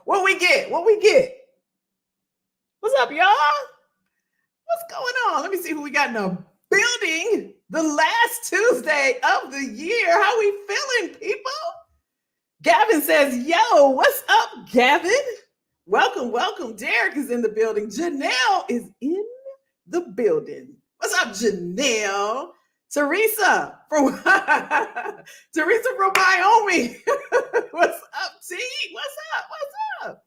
What we get? What we get? What's up, y'all? What's going on? Let me see who we got in the building. The last Tuesday of the year. How we feeling, people? Gavin says, yo, what's up, Gavin? Welcome, welcome. Derek is in the building. Janelle is in the building. What's up, Janelle? Teresa from Wyoming. What's up, T? What's up? What's up?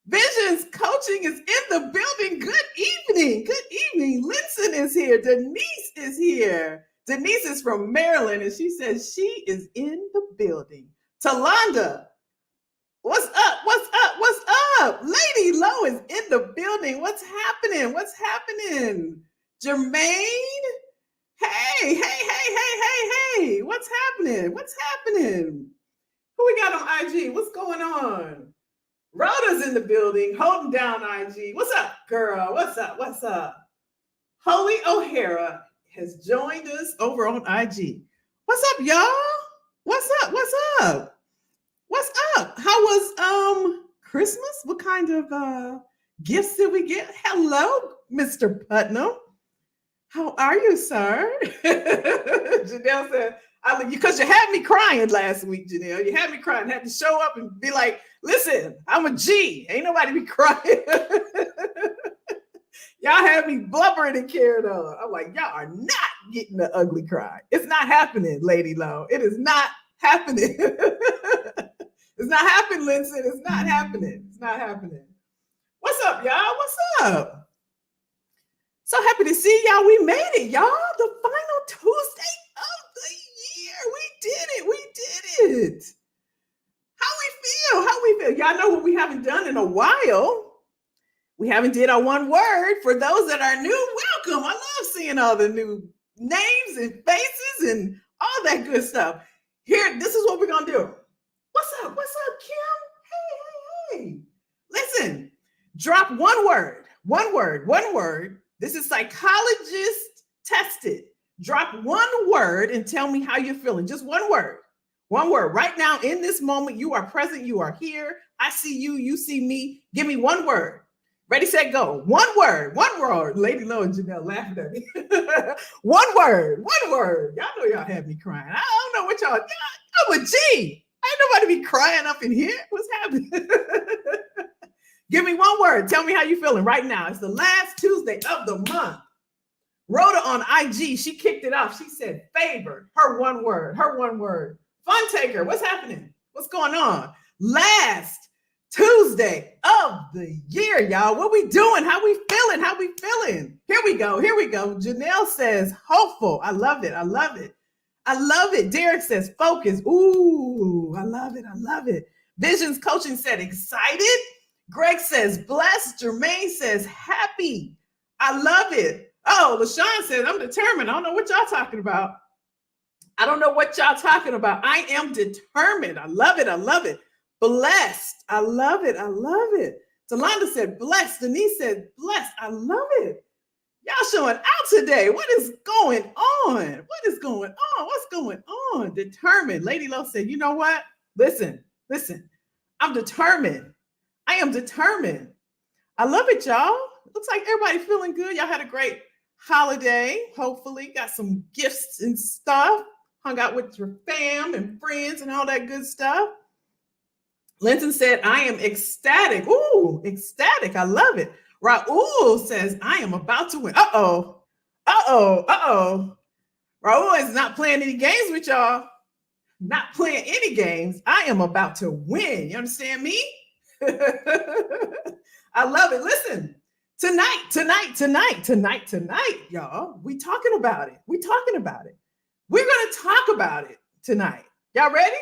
Visions Coaching is in the building. Good evening. Good evening. Linson is here. Denise is here. Denise is from Maryland, and she says she is in the building. Talonda, what's up? What's up? What's up? Lady Low is in the building. What's happening? What's happening? Jermaine? Hey, hey, hey, hey, hey, hey. What's happening? What's happening? Who we got on IG? What's going on? Rhoda's in the building, holding down IG. What's up, girl? What's up? What's up? Holly O'Hara has joined us over on IG. What's up, y'all? What's up? What's up? What's up? How was Christmas? What kind of gifts did we get? Hello, Mr. Putnam. How are you, sir? Janelle said, because you had me crying last week, Janelle. You had me crying. Had to show up and be like, listen, I'm a G. Ain't nobody be crying. Y'all had me blubbering and carried on. I'm like, y'all are not getting the ugly cry. It's not happening, Lady Low. It is not happening. It's not happening, Linson. It's not happening. It's not happening. What's up, y'all? What's up? So happy to see y'all. We made it, y'all. The final Tuesday of the year. We did it. We did it. How we feel? How we feel? Y'all know what we haven't done in a while. We haven't did our one word. For those that are new, welcome. I love seeing all the new names and faces and all that good stuff. Here, this is what we're going to do. What's up? What's up, Kim? Hey, hey, hey. Listen, drop one word. One word. One word. This is psychologist tested. Drop one word and tell me how you're feeling. Just one word. One word. Right now, in this moment, you are present. You are here. I see you. You see me. Give me one word. Ready, set, go. One word. One word. Lady Low and Janelle laughing at me. One word. One word. Y'all know y'all had me crying. I don't know what y'all. I'm a G. Ain't nobody be crying up in here. What's happening? Give me one word. Tell me how you feeling right now. It's the last Tuesday of the month. Rhoda on IG, she kicked it off. She said, favored. Her one word. Her one word. Fun taker. What's happening? What's going on? Last Tuesday of the year, y'all. What we doing? How we feeling? How we feeling? Here we go. Here we go. Janelle says, hopeful. I love it. I love it. I love it. Derek says, focus. Ooh, I love it. I love it. Visions Coaching said, excited. Greg says, blessed. Jermaine says, happy. I love it. Oh, LaShawn says, I'm determined. I don't know what y'all talking about. I don't know what y'all talking about. I am determined. I love it. I love it. Blessed. I love it. I love it. Talonda said, blessed. Denise said, blessed. I love it. Y'all showing out today. What is going on? What is going on? What's going on? Determined. Lady Low said, you know what? Listen. I'm determined. I am determined. I love it, y'all. Looks like everybody feeling good. Y'all had a great holiday. Hopefully got some gifts and stuff. Hung out with your fam and friends and all that good stuff. Linton said, I am ecstatic. Ooh, ecstatic. I love it. Raul says, I am about to win. Uh-oh. Raul is not playing any games with y'all. Not playing any games. I am about to win. You understand me? I love it. Listen, tonight, y'all, we talking about it. We're going to talk about it tonight. Y'all ready?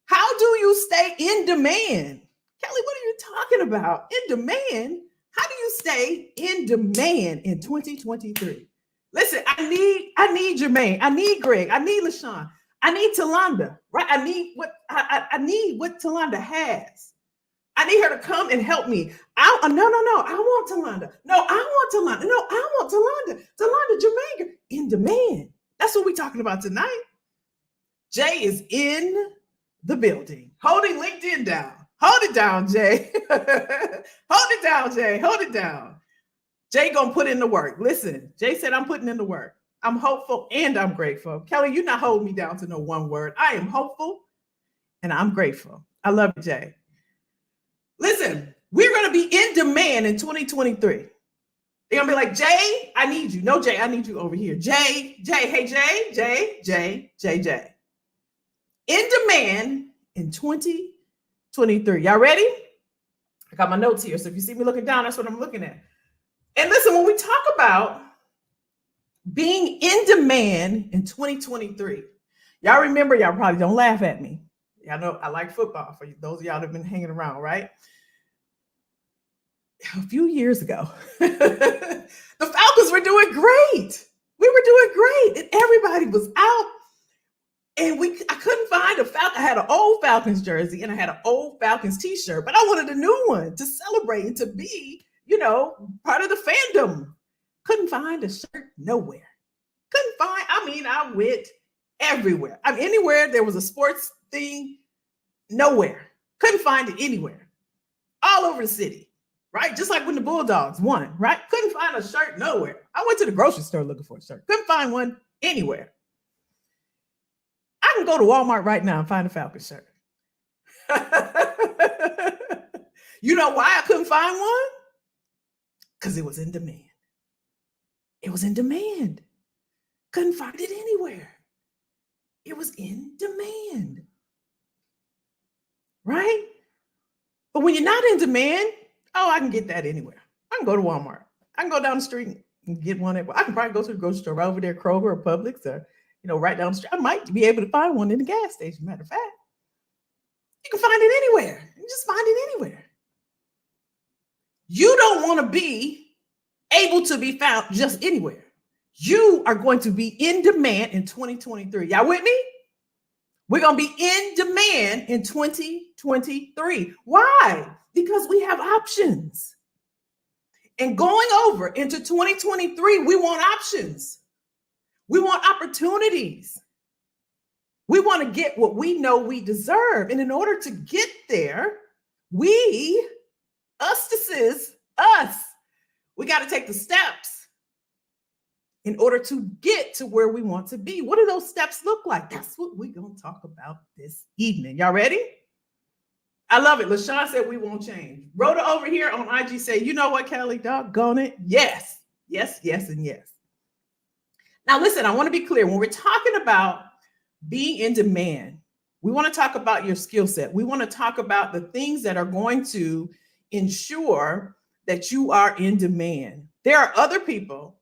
How do you stay in demand? Kelly, what are you talking about? In demand? How do you stay in demand in 2023? Listen, I need Jermaine. I need Greg. I need LaShawn. I need Talonda, right? I need what Talonda has. I need her to come and help me. No. I want Talonda. No, I want Talonda. No, I want Talonda. Talonda, Jermaine, in demand. That's what we're talking about tonight. Jay is in the building, holding LinkedIn down. Hold it down, Jay. Hold it down, Jay. Hold it down. Jay gonna put in the work. Listen, Jay said I'm putting in the work. I'm hopeful and I'm grateful. Kelly, you're not holding me down to no one word. I am hopeful and I'm grateful. I love you, Jay. Listen, we're going to be in demand in 2023. They're going to be like, Jay, I need you. No, Jay, I need you over here. Jay, hey, Jay. In demand in 2023. Y'all ready? I got my notes here. So if you see me looking down, that's what I'm looking at. And listen, when we talk about being in demand in 2023, y'all remember, y'all probably don't laugh at me. Y'all know I like football for you, those of y'all that have been hanging around, right? A few years ago, the Falcons were doing great. We were doing great, and everybody was out. And I couldn't find a Falcon. I had an old Falcons jersey and I had an old Falcons t-shirt, but I wanted a new one to celebrate and to be, part of the fandom. Couldn't find a shirt nowhere. I went everywhere. Anywhere there was a sports thing, nowhere. Couldn't find it anywhere. All over the city, right? Just like when the Bulldogs won, right? Couldn't find a shirt nowhere. I went to the grocery store looking for a shirt. Couldn't find one anywhere. I can go to Walmart right now and find a Falcon shirt. You know why I couldn't find one? Because it was in demand. It was in demand. Couldn't find it anywhere. It was in demand. Right? But when you're not in demand, I can get that anywhere. I can go to Walmart. I can go down the street and get one. I can probably go to the grocery store right over there, Kroger or Publix, or right down the street. I might be able to find one in the gas station. Matter of fact, you can find it anywhere. You can just find it anywhere. You don't want to be able to be found just anywhere. You are going to be in demand in 2023. Y'all with me? We're going to be in demand in 2023. Why? Because we have options. And going over into 2023, we want options. We want opportunities. We want to get what we know we deserve. And in order to get there, we got to take the steps in order to get to where we want to be. What do those steps look like? That's what we're going to talk about this evening. Y'all ready? I love it. LaShawn said we won't change. Rhoda over here on IG say, you know what, Kelly, doggone it. Yes, and yes. Now, listen, I want to be clear. When we're talking about being in demand, we want to talk about your skill set. We want to talk about the things that are going to ensure that you are in demand. There are other people,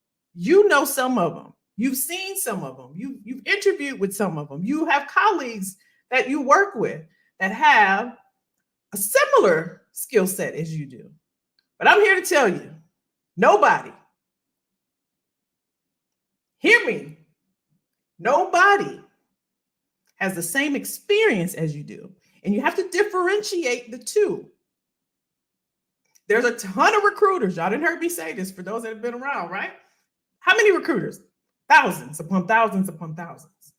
some of them. You've seen some of them. You've interviewed with some of them. You have colleagues that you work with that have a similar skill set as you do. But I'm here to tell you, nobody, hear me, nobody has the same experience as you do. And you have to differentiate the two. There's a ton of recruiters. Y'all didn't hear me say this for those that have been around, right? How many recruiters? Thousands upon thousands upon thousands.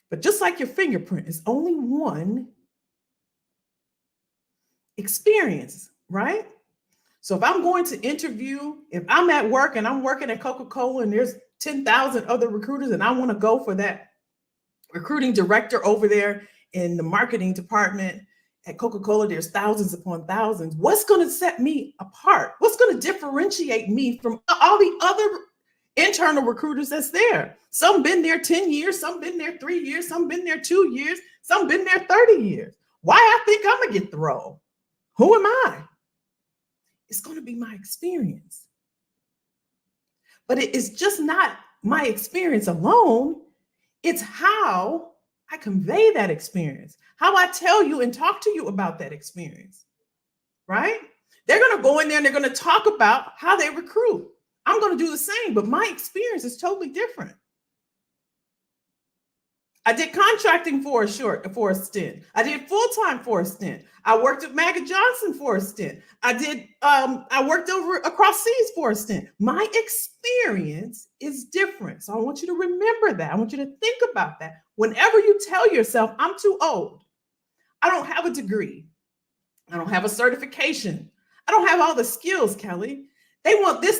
But just like your fingerprint is only one experience, right? So if I'm going to interview, if I'm at work and I'm working at Coca-Cola and there's 10,000 other recruiters and I want to go for that recruiting director over there in the marketing department at Coca-Cola, there's thousands upon thousands. What's going to set me apart? What's going to differentiate me from all the other internal recruiters that's there? Some been there 10 years, some been there 3 years, some been there 2 years, some been there 30 years. Why I think I'm going to get the role? Who am I? It's going to be my experience. But it is just not my experience alone. It's how I convey that experience, how I tell you and talk to you about that experience, right? They're going to go in there and they're going to talk about how they recruit. I'm going to do the same, but my experience is totally different. I did contracting for a stint. I did full-time for a stint. I worked at Maggot Johnson for a stint. I worked over across seas for a stint. My experience is different. So I want you to remember that. I want you to think about that. Whenever you tell yourself, I'm too old, I don't have a degree. I don't have a certification. I don't have all the skills, Kelly. They want this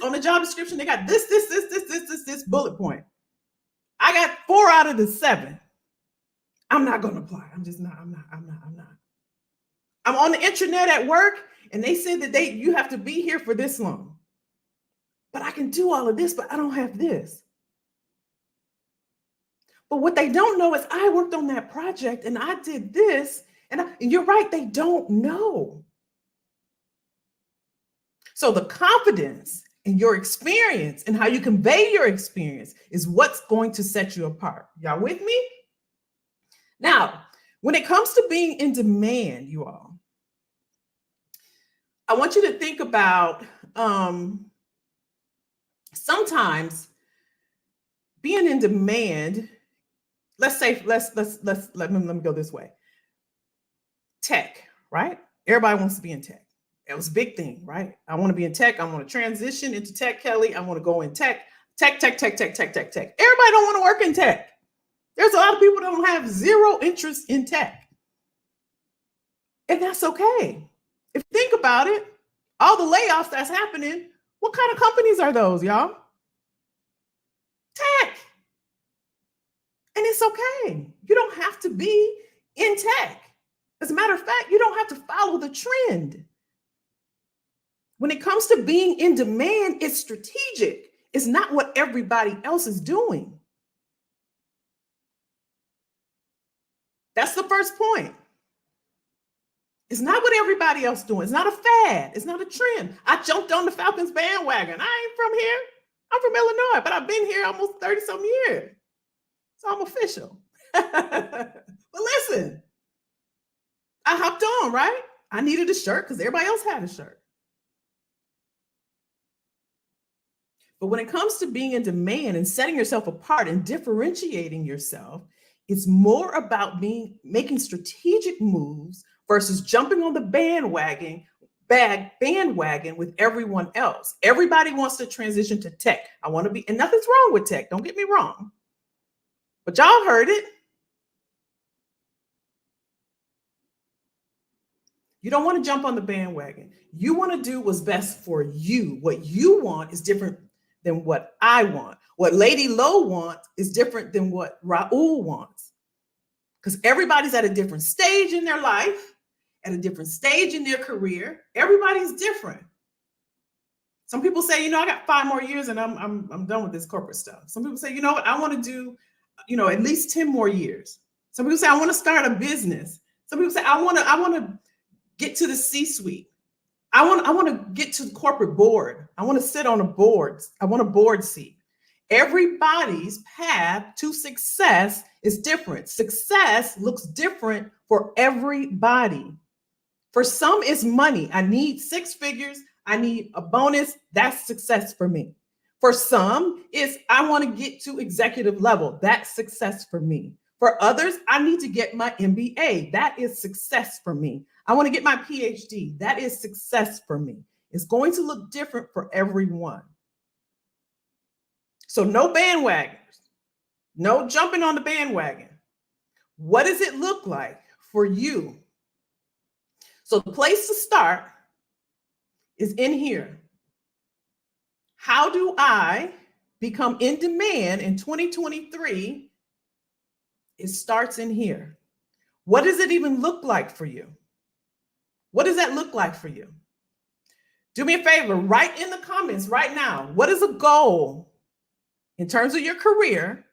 on the job description. They got this bullet point. I got 4 out of the 7. I'm not going to apply. I'm not. I'm on the intranet at work, and they said that you have to be here for this long. But I can do all of this, but I don't have this. But what they don't know is I worked on that project and I did this. And you're right, they don't know. So the confidence in your experience and how you convey your experience is what's going to set you apart. Y'all with me? Now, when it comes to being in demand, you all, I want you to think about sometimes being in demand. Let's say, let me go this way. Tech, right? Everybody wants to be in tech. It was a big thing, right? I want to be in tech. I want to transition into tech, Kelly. I want to go in tech. Everybody don't want to work in tech. There's a lot of people that don't have zero interest in tech. And that's okay. If you think about it, all the layoffs that's happening, what kind of companies are those, y'all? Tech. And it's okay. You don't have to be in tech. As a matter of fact, you don't have to follow the trend. When it comes to being in demand, it's strategic. It's not what everybody else is doing. That's the first point. It's not what everybody else is doing. It's not a fad. It's not a trend. I jumped on the Falcons bandwagon. I ain't from here. I'm from Illinois, but I've been here almost 30-some years. So I'm official. But listen, I hopped on, right? I needed a shirt because everybody else had a shirt. But when it comes to being in demand and setting yourself apart and differentiating yourself, it's more about making strategic moves versus jumping on the bandwagon with everyone else. Everybody wants to transition to tech. I want to be, and nothing's wrong with tech. Don't get me wrong. But y'all heard it. You don't want to jump on the bandwagon. You want to do what's best for you. What you want is different than what I want. What Lady Low wants is different than what Raul wants. Because everybody's at a different stage in their life, at a different stage in their career. Everybody's different. Some people say, I got 5 more years and I'm done with this corporate stuff. Some people say, what, I want to do, at least 10 more years. Some people say, I want to start a business. Some people say, I want to get to the C-suite. I want to get to the corporate board. I want to sit on a board. I want a board seat. Everybody's path to success is different. Success looks different for everybody. For some, it's money. I need 6 figures. I need a bonus. That's success for me. For some, it's I want to get to executive level. That's success for me. For others, I need to get my MBA. That is success for me. I want to get my PhD. That is success for me. It's going to look different for everyone. So no bandwagons, no jumping on the bandwagon. What does it look like for you? So the place to start is in here. How do I become in demand in 2023? It starts in here. What does it even look like for you? What does that look like for you? Do me a favor, write in the comments right now. What is a goal in terms of your career?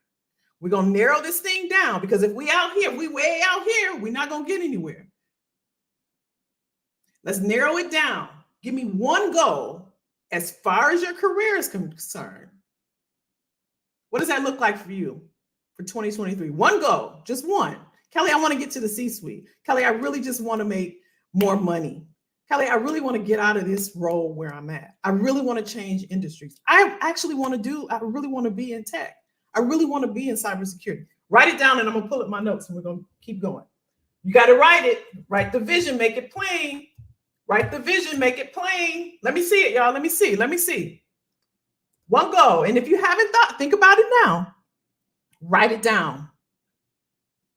We're going to narrow this thing down because if we way out here, we're not going to get anywhere. Let's narrow it down. Give me one goal as far as your career is concerned. What does that look like for you for 2023? One goal, just one. Kelly, I want to get to the C-suite. Kelly, I really just want to make more money. Kelly, I really want to get out of this role where I'm at. I really want to change industries. I really want to be in tech. I really want to be in cybersecurity. Write it down and I'm going to pull up my notes and we're going to keep going. You got to write it. Write the vision, make it plain. Write the vision, make it plain. Let me see it, y'all. Let me see. One goal. And if you haven't think about it now. Write it down.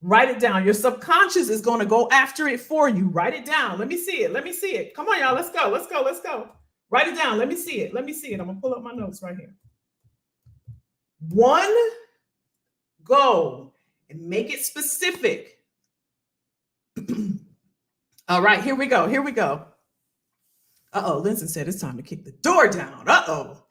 Write it down. Your subconscious is going to go after it for you. Write it down. Let me see it. Let me see it. Come on, y'all. Let's go. Let's go. Let's go. Write it down. Let me see it. Let me see it. I'm going to pull up my notes right here. One goal and make it specific. All right, here we go. Here we go. Uh-oh, Linson said it's time to kick the door down. Uh-oh.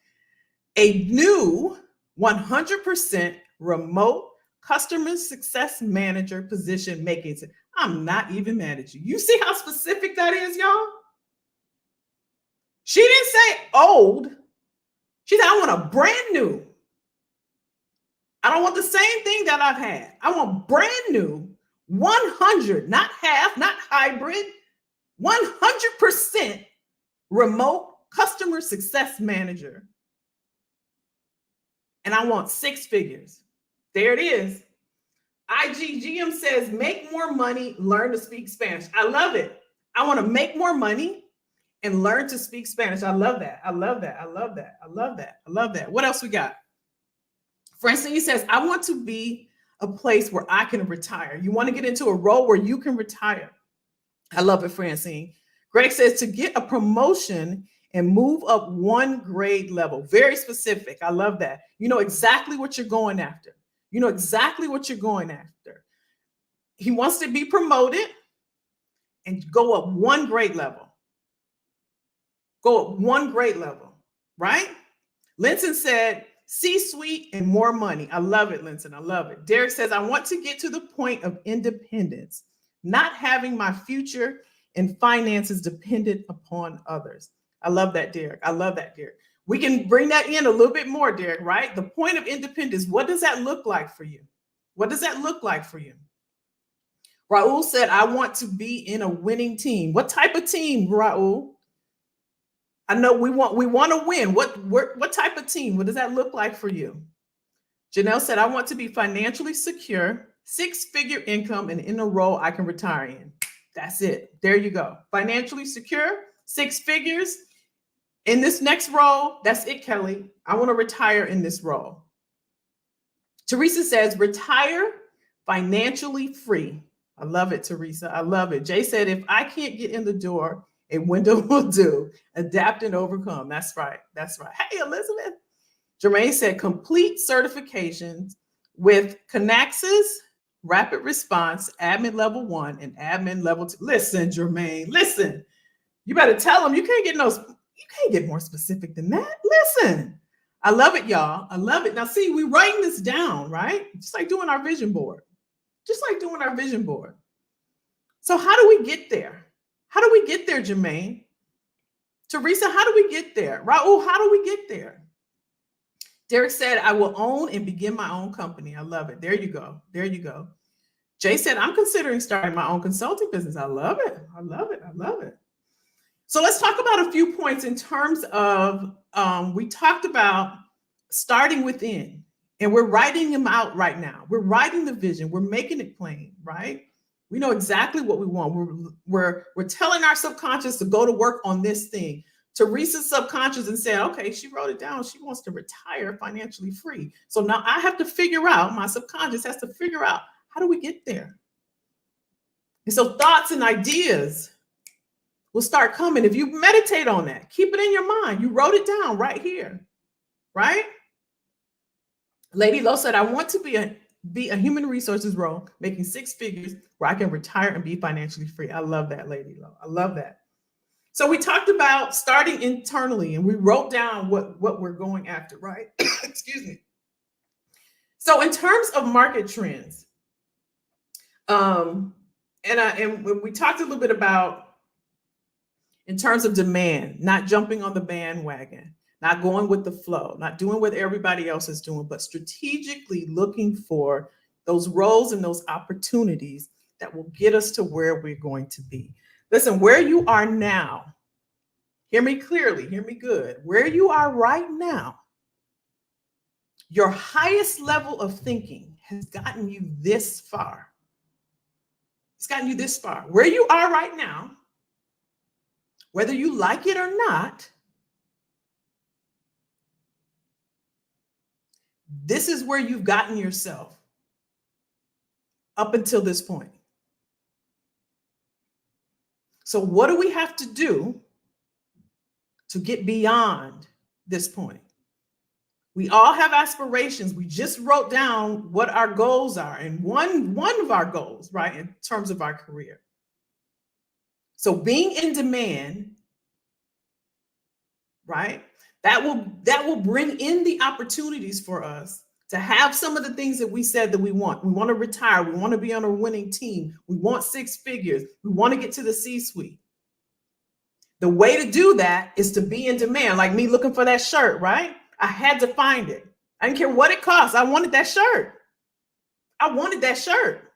A new 100% remote customer success manager position making it. I'm not even mad at you. You see how specific that is, y'all? She didn't say old. She said, I want a brand new. I don't want the same thing that I've had. I want brand new, 100, not half, not hybrid, 100% remote customer success manager. And I want 6 figures. There it is. IGGM says, make more money, learn to speak Spanish. I love it. I want to make more money and learn to speak Spanish. I love that. I love that. I love that. I love that. I love that. What else we got? Francine says, I want to be a place where I can retire. You want to get into a role where you can retire. I love it, Francine. Greg says, to get a promotion and move up 1 grade level. Very specific. I love that. You know exactly what you're going after. You know exactly what you're going after. He wants to be promoted and go up 1 grade level. Go up 1 grade level, right? Linson said, C-suite and more money. I love it, Linson. I love it. Derek says, I want to get to the point of independence, not having my future and finances dependent upon others. I love that, Derek. I love that, Derek. We can bring that in a little bit more, Derek, right? The point of independence, what does that look like for you? What does that look like for you? Raul said, I want to be in a winning team. What type of team, Raul? I know we want to win. What type of team? What does that look like for you? Janelle said, I want to be financially secure, 6-figure income, and in a role I can retire in. That's it. There you go. Financially secure, 6 figures. In this next role, that's it, Kelly. I want to retire in this role. Teresa says, retire financially free. I love it, Teresa. I love it. Jay said, if I can't get in the door, a window will do. Adapt and overcome. That's right. That's right. Hey, Elizabeth. Jermaine said, complete certifications with Canaxis, Rapid Response, Admin Level 1, and Admin Level 2. Listen, Jermaine, listen. You better tell them you can't get more specific than that. Listen. I love it, y'all. I love it. Now, see, we're writing this down, right? Just like doing our vision board. Just like doing our vision board. So how do we get there? How do we get there, Jermaine? Teresa, how do we get there? Raul, how do we get there? Derek said, I will own and begin my own company. I love it. There you go. There you go. Jay said, I'm considering starting my own consulting business. I love it. I love it. I love it. So let's talk about a few points in terms of, we talked about starting within, and we're writing them out right now. We're writing the vision. We're making it plain, right? We know exactly what we want. We're telling our subconscious to go to work on this thing. Teresa's subconscious and said, okay, she wrote it down. She wants to retire financially free. So now I have to figure out, my subconscious has to figure out, how do we get there? And so thoughts and ideas will start coming. If you meditate on that, keep it in your mind. You wrote it down right here, right? Lady Lowe said, I want to be a human resources role, making 6 figures where I can retire and be financially free. I love that, Lady Lowe. I love that. So we talked about starting internally, and we wrote down what we're going after, right? Excuse me. So in terms of market trends, and we talked a little bit about in terms of demand, not jumping on the bandwagon, not going with the flow, not doing what everybody else is doing, but strategically looking for those roles and those opportunities that will get us to where we're going to be. Listen, where you are now, hear me clearly, hear me good. Where you are right now, your highest level of thinking has gotten you this far. It's gotten you this far. Where you are right now, whether you like it or not, this is where you've gotten yourself. up until this point. So what do we have to do to get beyond this point? We all have aspirations. We just wrote down what our goals are, and one of our goals, right, in terms of our career. So being in demand, right, that will bring in the opportunities for us to have some of the things that we said that we want. We want to retire. We want to be on a winning team. We want 6 figures. We want to get to the C-suite. The way to do that is to be in demand, like me looking for that shirt, right? I had to find it. I didn't care what it cost. I wanted that shirt. I wanted that shirt.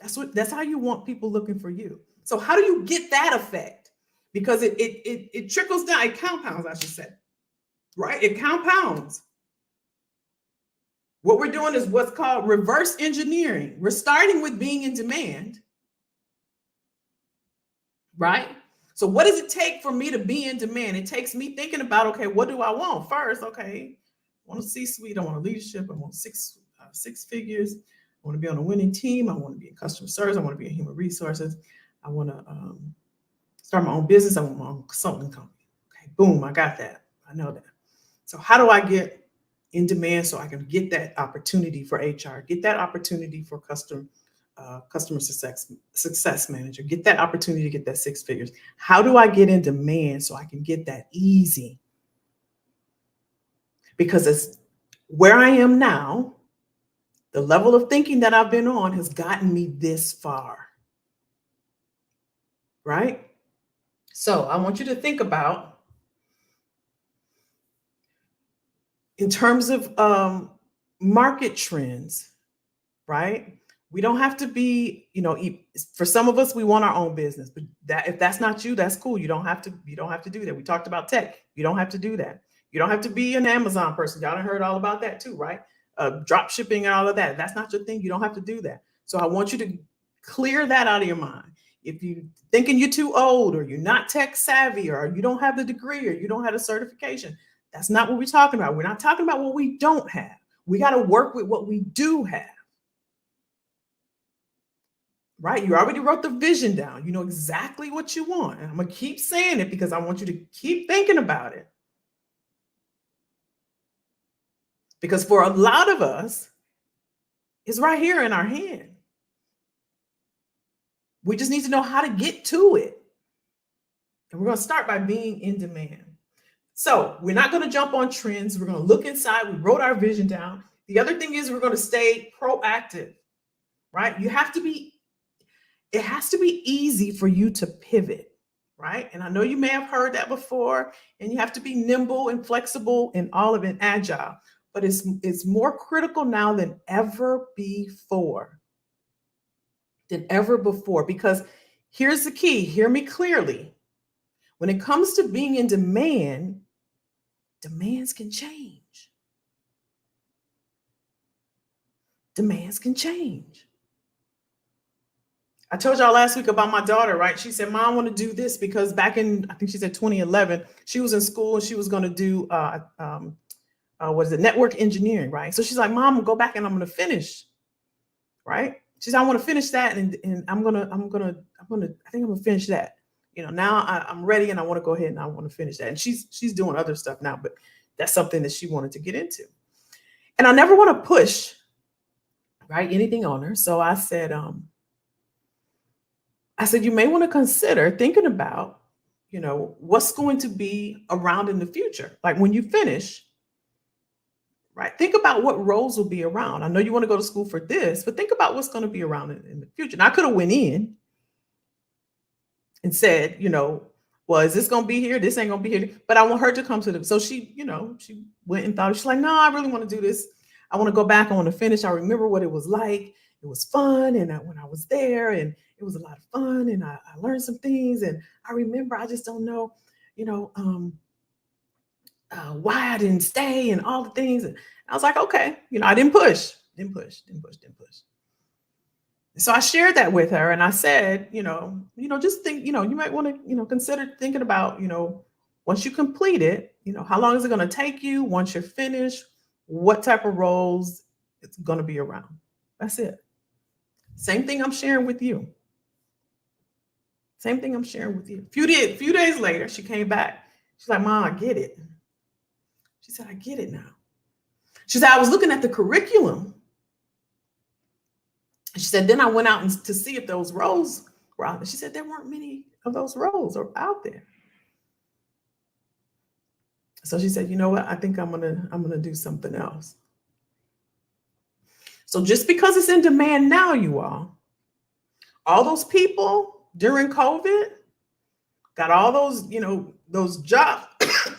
That's how you want people looking for you. So how do you get that effect? Because it trickles down, it compounds, I should say, right? It compounds. What we're doing is what's called reverse engineering. We're starting with being in demand, right? So what does it take for me to be in demand? It takes me thinking about, okay, what do I want first? Okay, I want a C-suite, I want a leadership, I want six figures, I want to be on a winning team, I want to be in customer service, I want to be in human resources, I want to start my own business, I want my own consulting company. Okay, boom, I got that. I know that. So how do I get in demand so I can get that opportunity for HR, get that opportunity for customer success manager, get that opportunity to get that 6 figures? How do I get in demand so I can get that easy? Because it's where I am now, the level of thinking that I've been on has gotten me this far, right? So I want you to think about, in terms of market trends, right? We don't have to be, for some of us, we want our own business, but if that's not you, that's cool. You don't have to do that. We talked about tech. You don't have to do that. You don't have to be an Amazon person. Y'all done heard all about that too, right? Drop shipping and all of that. That's not your thing. You don't have to do that. So I want you to clear that out of your mind. If you're thinking you're too old, or you're not tech savvy, or you don't have the degree, or you don't have a certification, that's not what we're talking about. We're not talking about what we don't have. We got to work with what we do have. Right? You already wrote the vision down. You know exactly what you want. And I'm going to keep saying it because I want you to keep thinking about it. Because for a lot of us, it's right here in our hand. We just need to know how to get to it. And we're going to start by being in demand. So we're not going to jump on trends. We're going to look inside. We wrote our vision down. The other thing is we're going to stay proactive, right? It has to be easy for you to pivot, right? And I know you may have heard that before, and you have to be nimble and flexible and all of it, agile, but it's more critical now than ever before. Because here's the key, hear me clearly. When it comes to being in demand, demands can change. Demands can change. I told y'all last week about my daughter, right? She said, Mom, I want to do this because back in, I think she said 2011, she was in school and she was going to do, network engineering, right? So she's like, Mom, go back and I'm going to finish, right? She said, I want to finish that. And I think I'm going to finish that. Now I'm ready and I want to go ahead and I want to finish that. And she's doing other stuff now, but that's something that she wanted to get into. And I never want to push, right, anything on her. So I said, you may want to consider thinking about, what's going to be around in the future. Like when you finish, right? Think about what roles will be around. I know you want to go to school for this, but think about what's going to be around in the future. And I could have went in and said, well, is this going to be here? This ain't going to be here. But I want her to come to them. So she went and thought, she's like, no, I really want to do this. I want to go back. I want to finish. I remember what it was like. It was fun. And when I was there, and it was a lot of fun, and I learned some things. And I remember, I just don't know, why I didn't stay and all the things. And I was like, okay, I didn't push. So I shared that with her, and I said, just think, you might want to, consider thinking about, once you complete it, how long is it going to take you once you're finished? What type of roles it's going to be around? That's it. Same thing I'm sharing with you. Same thing I'm sharing with you. A few days later, she came back. She's like, Mom, I get it. She said, I get it now. She said, I was looking at the curriculum. She said, then I went out to see if those roles were out there. She said, there weren't many of those roles out there. So she said, you know what? I think I'm gonna do something else. So just because it's in demand now, you all those people during COVID got all those, those jobs.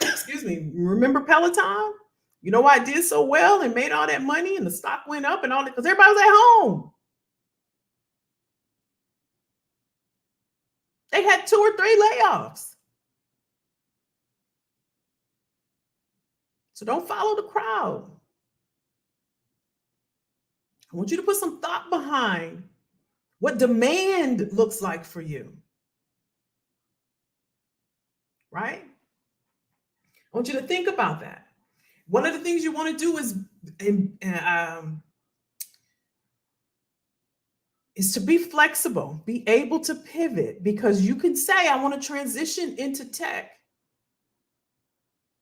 Excuse me. Remember Peloton? You know why it did so well and made all that money and the stock went up and all that? Because everybody was at home. They had 2 or 3 layoffs. So don't follow the crowd. I want you to put some thought behind what demand looks like for you. Right? I want you to think about that. One of the things you want to do is to be flexible, be able to pivot, because you can say, I want to transition into tech.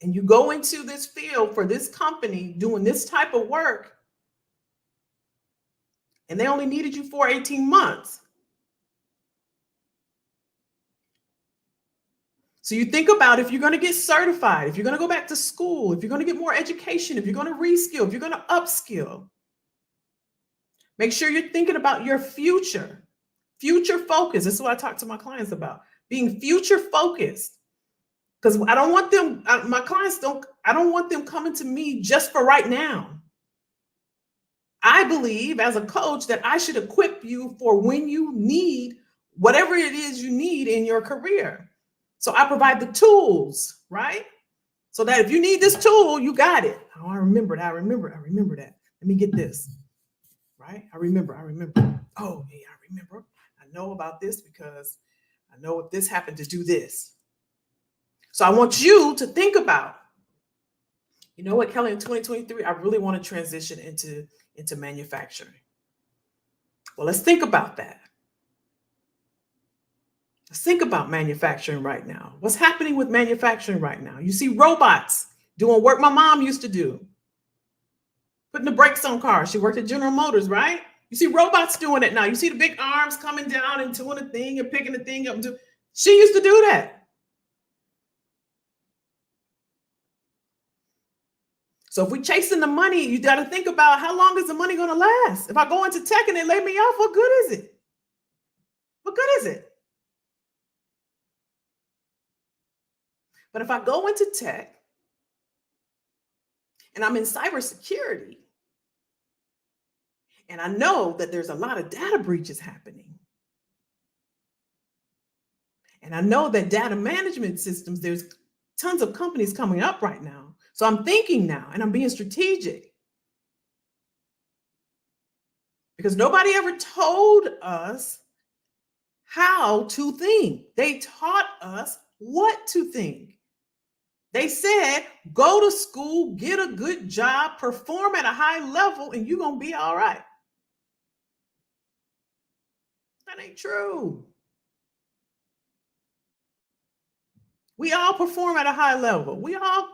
And you go into this field for this company doing this type of work, and they only needed you for 18 months. So you think about if you're going to get certified, if you're going to go back to school, if you're going to get more education, if you're going to reskill, if you're going to upskill, make sure you're thinking about your future focus. This is what I talk to my clients about, being future focused. Because I don't want them, I don't want them coming to me just for right now. I believe as a coach that I should equip you for when you need whatever it is you need in your career. So I provide the tools, right? So that if you need this tool, you got it. Oh, I remember that. Let me get this, right? I remember. Oh, yeah, I remember. I know about this because I know if this happened to do this. So I want you to think about, you know what, Kelly, in 2023, I really want to transition into manufacturing. Well, let's think about that. Let's think about manufacturing right now. What's happening with manufacturing right now? You see robots doing work my mom used to do, putting the brakes on cars. She worked at General Motors, right? You see robots doing it now. You see the big arms coming down and doing a thing and picking the thing up. She used to do that. So if we're chasing the money, you got to think about how long is the money going to last? If I go into tech and they lay me off, what good is it? What good is it? But if I go into tech and I'm in cybersecurity and I know that there's a lot of data breaches happening, and I know that data management systems, there's tons of companies coming up right now. So I'm thinking now and I'm being strategic, because nobody ever told us how to think. They taught us what to think. They said, go to school, get a good job, perform at a high level, and you're going to be all right. That ain't true. We all perform at a high level. We all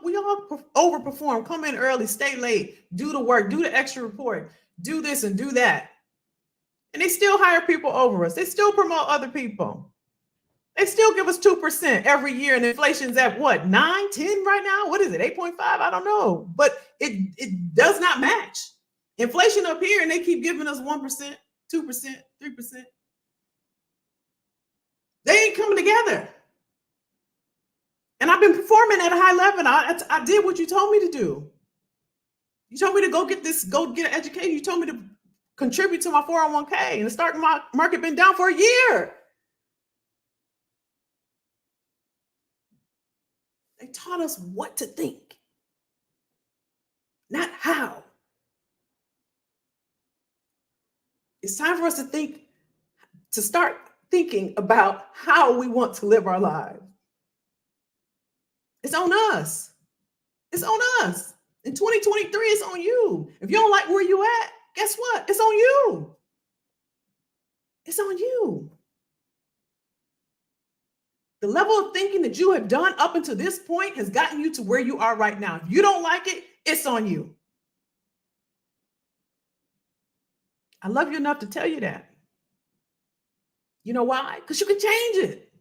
overperform, come in early, stay late, do the work, do the extra report, do this and do that. And they still hire people over us. They still promote other people. They still give us 2% every year, and inflation's at what, 9, 10 right now? What is it, 8.5? I don't know. But it does not match. Inflation up here, and they keep giving us 1%, 2%, 3%. They ain't coming together. And I've been performing at a high level. I did what you told me to do. You told me to go get an education. You told me to contribute to my 401k, and the stock market been down for a year. They taught us what to think, not how. It's time for us to start thinking about how we want to live our lives. It's on us. It's on us. In 2023, it's on you. If you don't like where you at, guess what? It's on you. It's on you. The level of thinking that you have done up until this point has gotten you to where you are right now. If you don't like it, it's on you. I love you enough to tell you that. You know why? Because you can change it.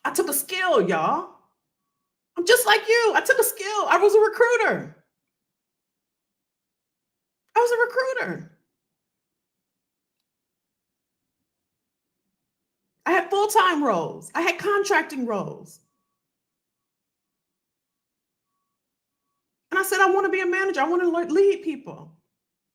I took a skill, y'all. I'm just like you. I took a skill. I was a recruiter. I was a recruiter. I had full-time roles. I had contracting roles. And I said, I want to be a manager. I want to lead people.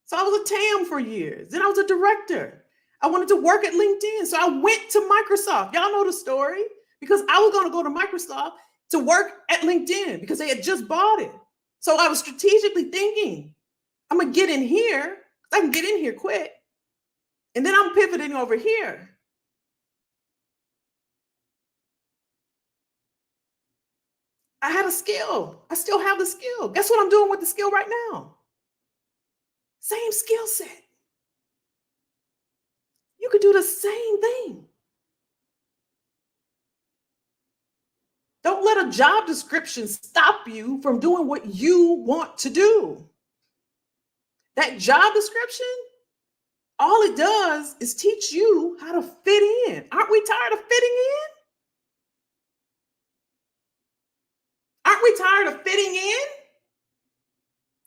So I was a TAM for years. Then I was a director. I wanted to work at LinkedIn. So I went to Microsoft. Y'all know the story, because I was going to go to Microsoft to work at LinkedIn because they had just bought it. So I was strategically thinking, I'm going to get in here. I can get in here quick. And then I'm pivoting over here. I had a skill. I still have the skill. Guess what I'm doing with the skill right now? Same skill set. You could do the same thing. Don't let a job description stop you from doing what you want to do. That job description, all it does is teach you how to fit in. Aren't we tired of fitting in? Aren't we tired of fitting in?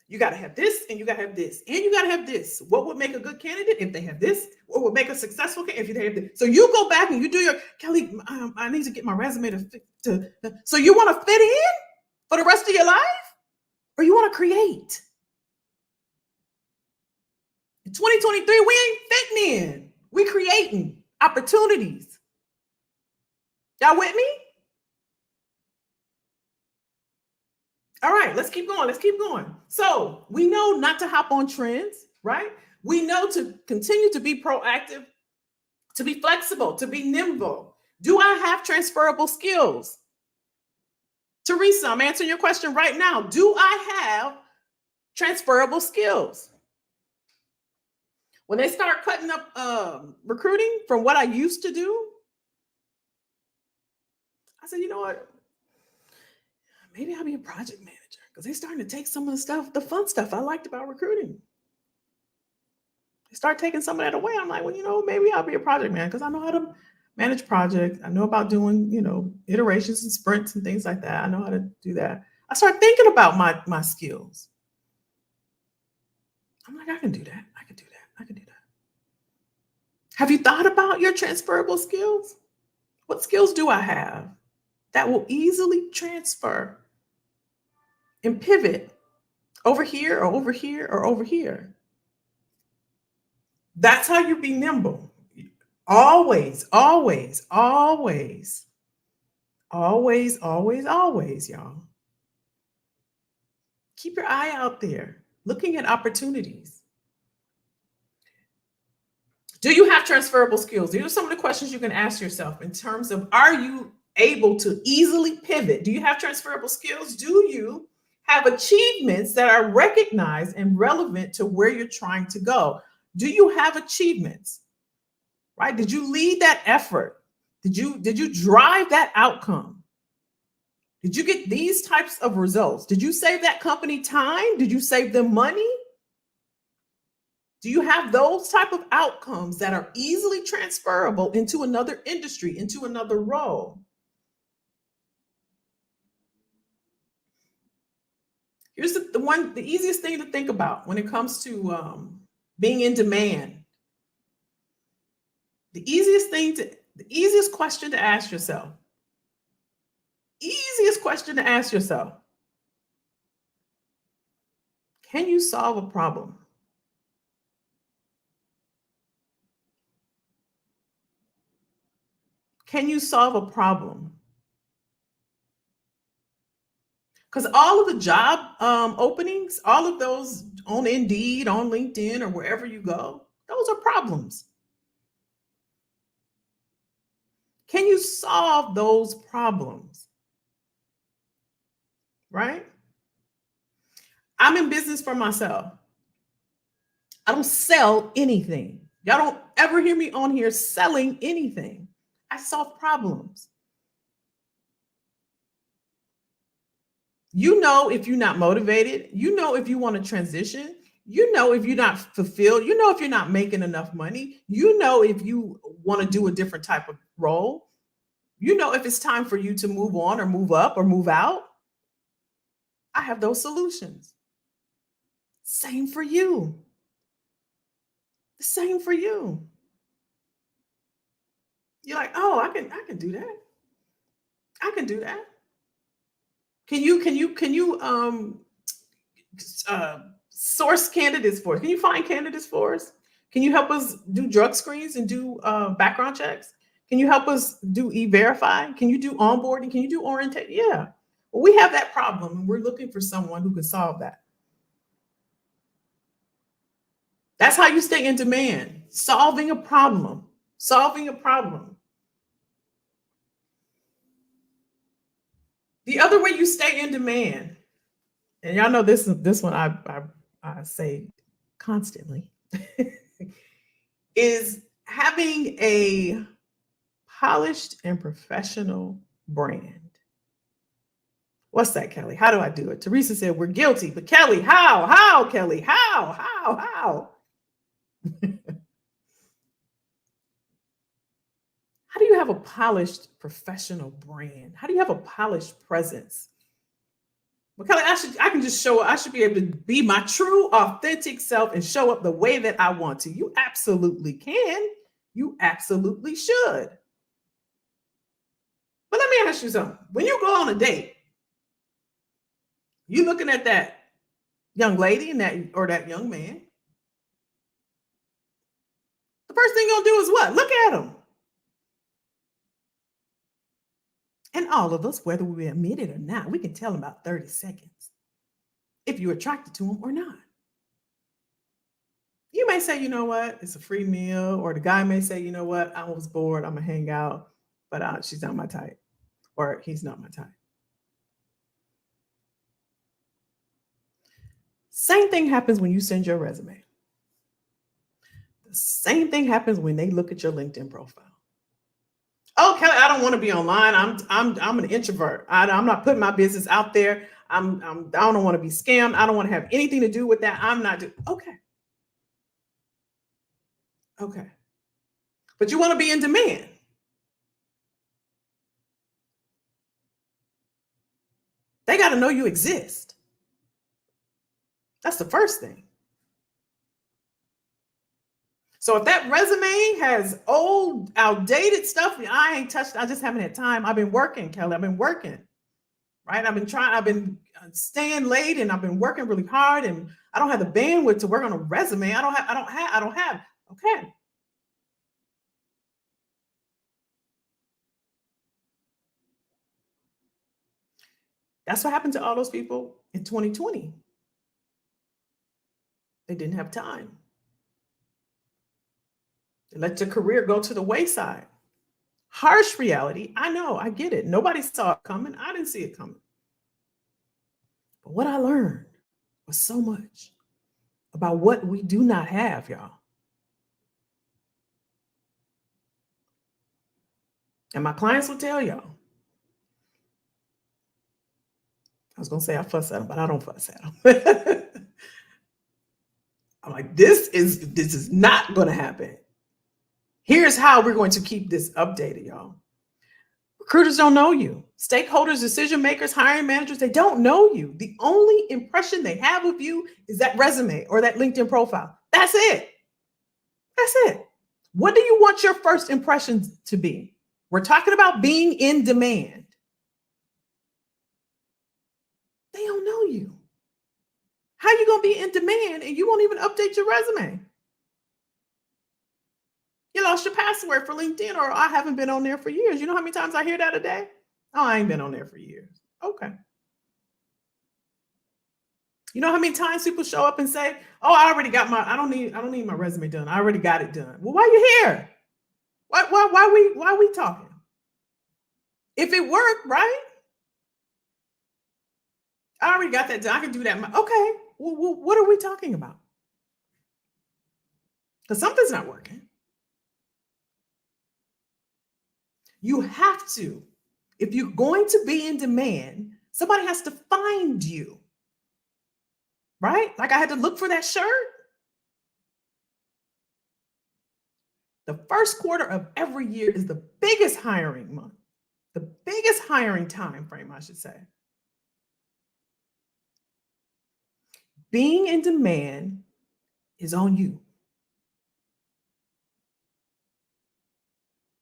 You got to have this, and you got to have this, and you got to have this. What would make a good candidate if they have this? What would make a successful candidate if they have this? So you go back and you do your, Kelly, I need to get my resume to so you want to fit in for the rest of your life? Or you want to create? In 2023, we ain't fitting in. We creating opportunities. Y'all with me? All right, let's keep going. Let's keep going. So we know not to hop on trends, right? We know to continue to be proactive, to be flexible, to be nimble. Do I have transferable skills? Teresa, I'm answering your question right now. Do I have transferable skills? When they start cutting up recruiting from what I used to do, I said, you know what? Maybe I'll be a project manager, because they're starting to take some of the stuff, the fun stuff I liked about recruiting. They start taking some of that away. I'm like, well, you know, maybe I'll be a project manager because I know how to manage projects. I know about doing, you know, iterations and sprints and things like that. I know how to do that. I start thinking about my skills. I'm like, I can do that. I can do that. I can do that. Have you thought about your transferable skills? What skills do I have that will easily transfer and pivot over here or over here or over here? That's how you be nimble. Always, always, always, always, always, always, y'all. Keep your eye out there, looking at opportunities. Do you have transferable skills? These are some of the questions you can ask yourself in terms of, are you able to easily pivot? Do you have transferable skills? Do you have achievements that are recognized and relevant to where you're trying to go? Do you have achievements? Right? Did you lead that effort? Did you drive that outcome? Did you get these types of results? Did you save that company time? Did you save them money? Do you have those type of outcomes that are easily transferable into another industry, into another role? Here's the easiest thing to think about when it comes to being in demand. The easiest question to ask yourself. Easiest question to ask yourself. Can you solve a problem? Can you solve a problem? Because all of the job openings, all of those on Indeed, on LinkedIn, or wherever you go, those are problems. Can you solve those problems? Right? I'm in business for myself. I don't sell anything. Y'all don't ever hear me on here selling anything. I solve problems. You know, if you're not motivated, you know, if you want to transition, you know, if you're not fulfilled, you know, if you're not making enough money, you know, if you want to do a different type of role, you know, if it's time for you to move on or move up or move out. I have those solutions. Same for you. The same for you. You're like, oh, I can do that. I can do that. Can you source candidates for us? Can you find candidates for us? Can you help us do drug screens and do background checks? Can you help us do e-verify? Can you do onboarding? Can you do orientation? Yeah. Well, we have that problem and we're looking for someone who can solve that. That's how you stay in demand. Solving a problem. Solving a problem. The other way you stay in demand, and y'all know this one I say constantly, is having a polished and professional brand. What's that, Kelly? How do I do it? Teresa said we're guilty, but Kelly, how? How, Kelly? How? How do you have a polished professional brand? How do you have a polished presence? Well, Kelly, I can just show up. I should be able to be my true, authentic self and show up the way that I want to. You absolutely can. You absolutely should. But let me ask you something. When you go on a date, you looking at that young lady and that young man. The first thing you're gonna do is what? Look at them. And all of us, whether we admit it or not, we can tell in about 30 seconds if you're attracted to them or not. You may say, you know what, it's a free meal, or the guy may say, you know what, I was bored, I'm gonna hang out, but she's not my type, or he's not my type. Same thing happens when you send your resume. The same thing happens when they look at your LinkedIn profile. Oh, Kelly, I don't want to be online. I'm an introvert. I'm not putting my business out there. I don't want to be scammed. I don't want to have anything to do with that. I'm not doing. Okay. But you want to be in demand. They got to know you exist. That's the first thing. So if that resume has old, outdated stuff, I ain't touched. I just haven't had time. I've been working, Kelly. I've been working, right? I've been staying late, and I've been working really hard, and I don't have the bandwidth to work on a resume. I don't have. Okay. That's what happened to all those people in 2020. They didn't have time. They let their career go to the wayside. Harsh reality. I know, I get it. Nobody saw it coming. I didn't see it coming. But what I learned was so much about what we do not have, y'all. And my clients will tell y'all. I was going to say I fuss at them, but I don't fuss at them. I'm like, this is not going to happen. Here's how we're going to keep this updated, y'all. Recruiters don't know you. Stakeholders, decision makers, hiring managers, they don't know you. The only impression they have of you is that resume or that LinkedIn profile. That's it. That's it. What do you want your first impressions to be? We're talking about being in demand. They don't know you. How are you going to be in demand and you won't even update your resume? You lost your password for LinkedIn, or I haven't been on there for years. You know how many times I hear that a day? Oh, I ain't been on there for years. Okay. You know how many times people show up and say, oh, I already got I don't need my resume done. I already got it done. Well, why are you here? Why are we talking? If it worked, right? I already got that done. I can do that. Okay. what are we talking about? Because something's not working. You have to. If you're going to be in demand, somebody has to find you. Right? Like I had to look for that shirt. The first quarter of every year is the biggest hiring month, the biggest hiring time frame, I should say. Being in demand is on you.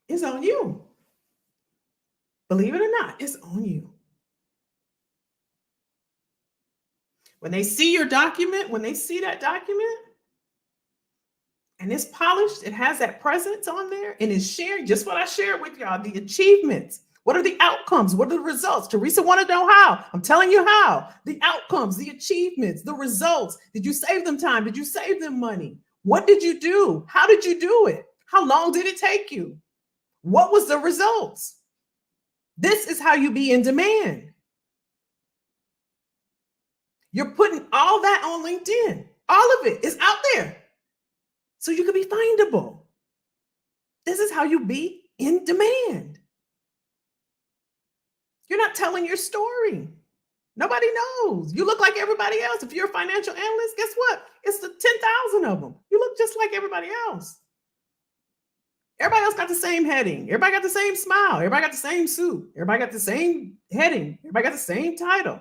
It's on you. Believe it or not, it's on you. When they see your document, when they see that document, and it's polished, it has that presence on there, and it's sharing just what I shared with y'all, the achievements. What are the outcomes? What are the results? Teresa want to know how. I'm telling you how. The outcomes, the achievements, the results. Did you save them time? Did you save them money? What did you do? How did you do it? How long did it take you? What was the results? This is how you be in demand. You're putting all that on LinkedIn. All of it is out there. So you can be findable. This is how you be in demand. You're not telling your story. Nobody knows. You look like everybody else. If you're a financial analyst, guess what? It's the 10,000 of them. You look just like everybody else. Everybody else got the same heading. Everybody got the same smile. Everybody got the same suit. Everybody got the same heading. Everybody got the same title.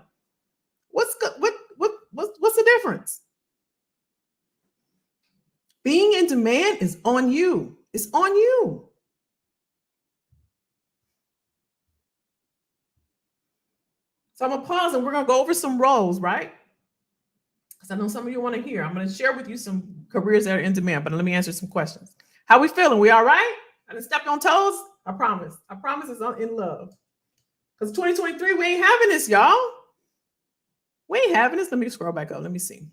What's the difference? Being in demand is on you. It's on you. So I'm going to pause and we're going to go over some roles, right? Because I know some of you want to hear. I'm going to share with you some careers that are in demand, but let me answer some questions. How we feeling? We all right? I didn't step on toes? I promise. I promise it's in love. Because 2023, we ain't having this, y'all. We ain't having this. Let me scroll back up. Let me see.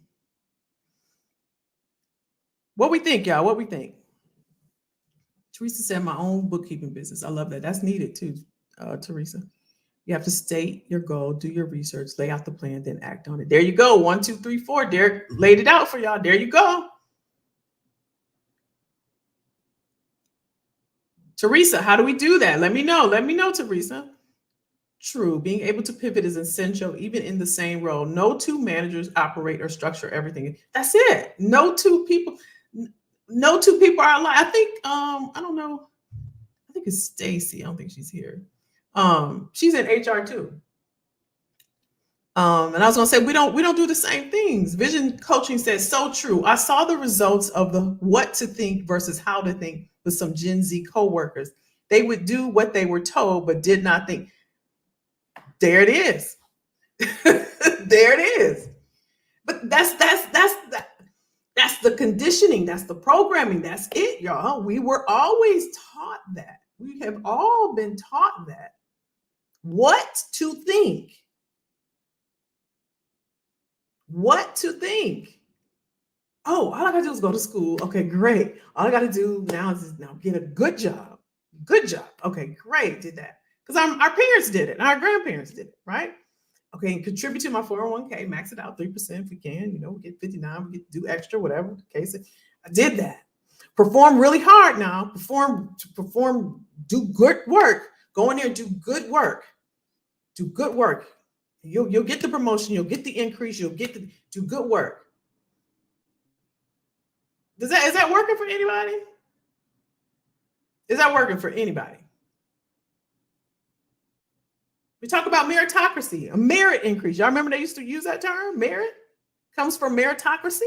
What we think, y'all? What we think? Teresa said my own bookkeeping business. I love that. That's needed too, Teresa. You have to state your goal, do your research, lay out the plan, then act on it. There you go. 1, 2, 3, 4. Derek laid it out for y'all. There you go. Teresa, how do we do that? Let me know. Let me know, Teresa. True. Being able to pivot is essential, even in the same role. No two managers operate or structure everything. That's it. No two people are alike. I think, I don't know. I think it's Stacy. I don't think she's here. She's in HR too. And I was gonna say we don't do the same things. Vision coaching says so true. I saw the results of the what to think versus how to think with some Gen Z coworkers. They would do what they were told, but did not think. There it is. There it is. But that's the conditioning. That's the programming. That's it, y'all. We were always taught that. We have all been taught that. What to think. What to think. Oh, all I gotta do is go to school. Okay, great. All I gotta do now is get a good job. Good job. Okay, great. Did that. Because our parents did it. And our grandparents did it, right? Okay, and contribute to my 401k, max it out 3% if we can. We get 59, we get to do extra, whatever the case is. I did that. Perform really hard now. Perform, do good work. Go in there and do good work. Do good work. You'll get the promotion, you'll get the increase, you'll get to do good work. Is that working for anybody? Is that working for anybody? We talk about meritocracy, a merit increase. Y'all remember they used to use that term? Merit comes from meritocracy.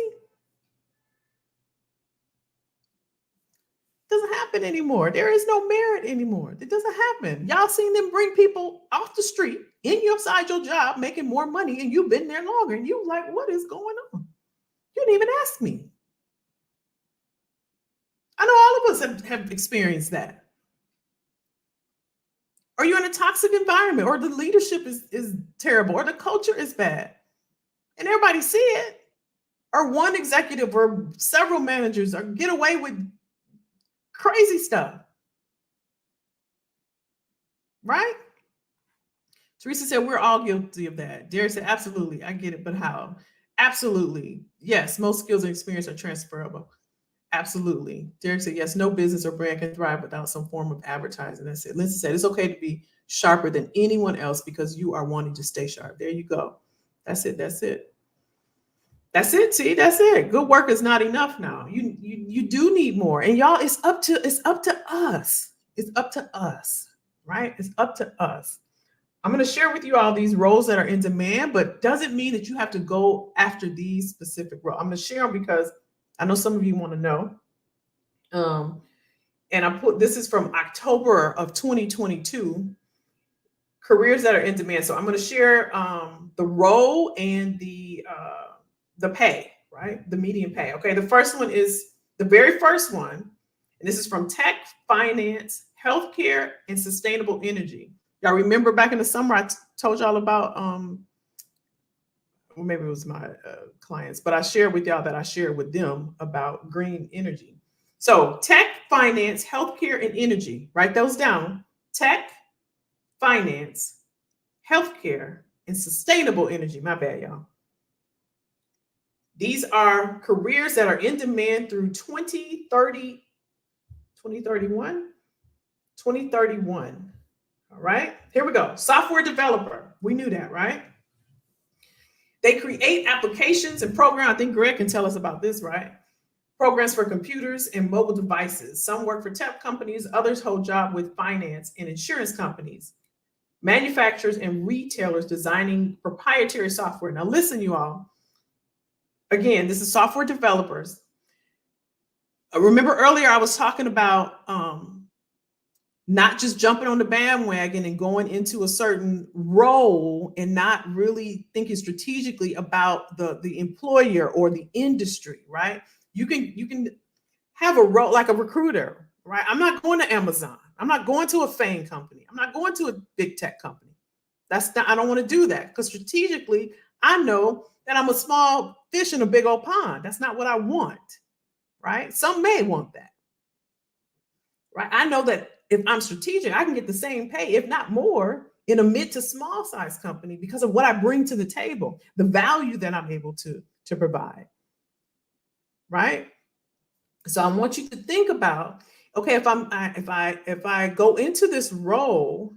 Doesn't happen anymore. There is no merit anymore. It doesn't happen. Y'all seen them bring people off the street inside your job making more money, and you've been there longer, and you like, what is going on? You didn't even ask me. I know all of us have experienced that. Or you're in a toxic environment, or the leadership is terrible, or the culture is bad, and everybody see it. Or one executive or several managers or get away with crazy stuff. Right? Teresa said, we're all guilty of that. Derek said, absolutely. I get it, but how? Absolutely. Yes, most skills and experience are transferable. Absolutely. Derek said, yes, no business or brand can thrive without some form of advertising. That's it. Lindsay said, it's okay to be sharper than anyone else because you are wanting to stay sharp. There you go. That's it. That's it. That's it. See, that's it. Good work is not enough now. You do need more. And y'all, it's up to us. It's up to us, right? It's up to us. I'm going to share with you all these roles that are in demand, but doesn't mean that you have to go after these specific roles. I'm going to share them because I know some of you want to know. And this is from October of 2022, careers that are in demand. So I'm going to share the role and the pay, right? The median pay. Okay. The first one is the very first one. And this is from tech, finance, healthcare, and sustainable energy. Y'all remember back in the summer, I told y'all about, well, maybe it was my clients, but I shared with y'all that I shared with them about green energy. So tech, finance, healthcare, and energy, write those down. Tech, finance, healthcare, and sustainable energy. My bad, y'all. These are careers that are in demand through 2031. All right, here we go. Software developer. We knew that, right? They create applications and programs. I think Greg can tell us about this, right? Programs for computers and mobile devices. Some work for tech companies. Others hold jobs with finance and insurance companies. Manufacturers and retailers designing proprietary software. Now listen, you all. Again, this is software developers. Remember earlier I was talking about not just jumping on the bandwagon and going into a certain role and not really thinking strategically about the employer or the industry, right? You can have a role like a recruiter, right? I'm not going to Amazon. I'm not going to a FANG company. I'm not going to a big tech company. I don't want to do that because strategically, I know that I'm a small fish in a big old pond. That's not what I want, right? Some may want that, right? I know that if I'm strategic, I can get the same pay, if not more, in a mid to small size company because of what I bring to the table, the value that I'm able to provide, right? So I want you to think about, okay, if I go into this role,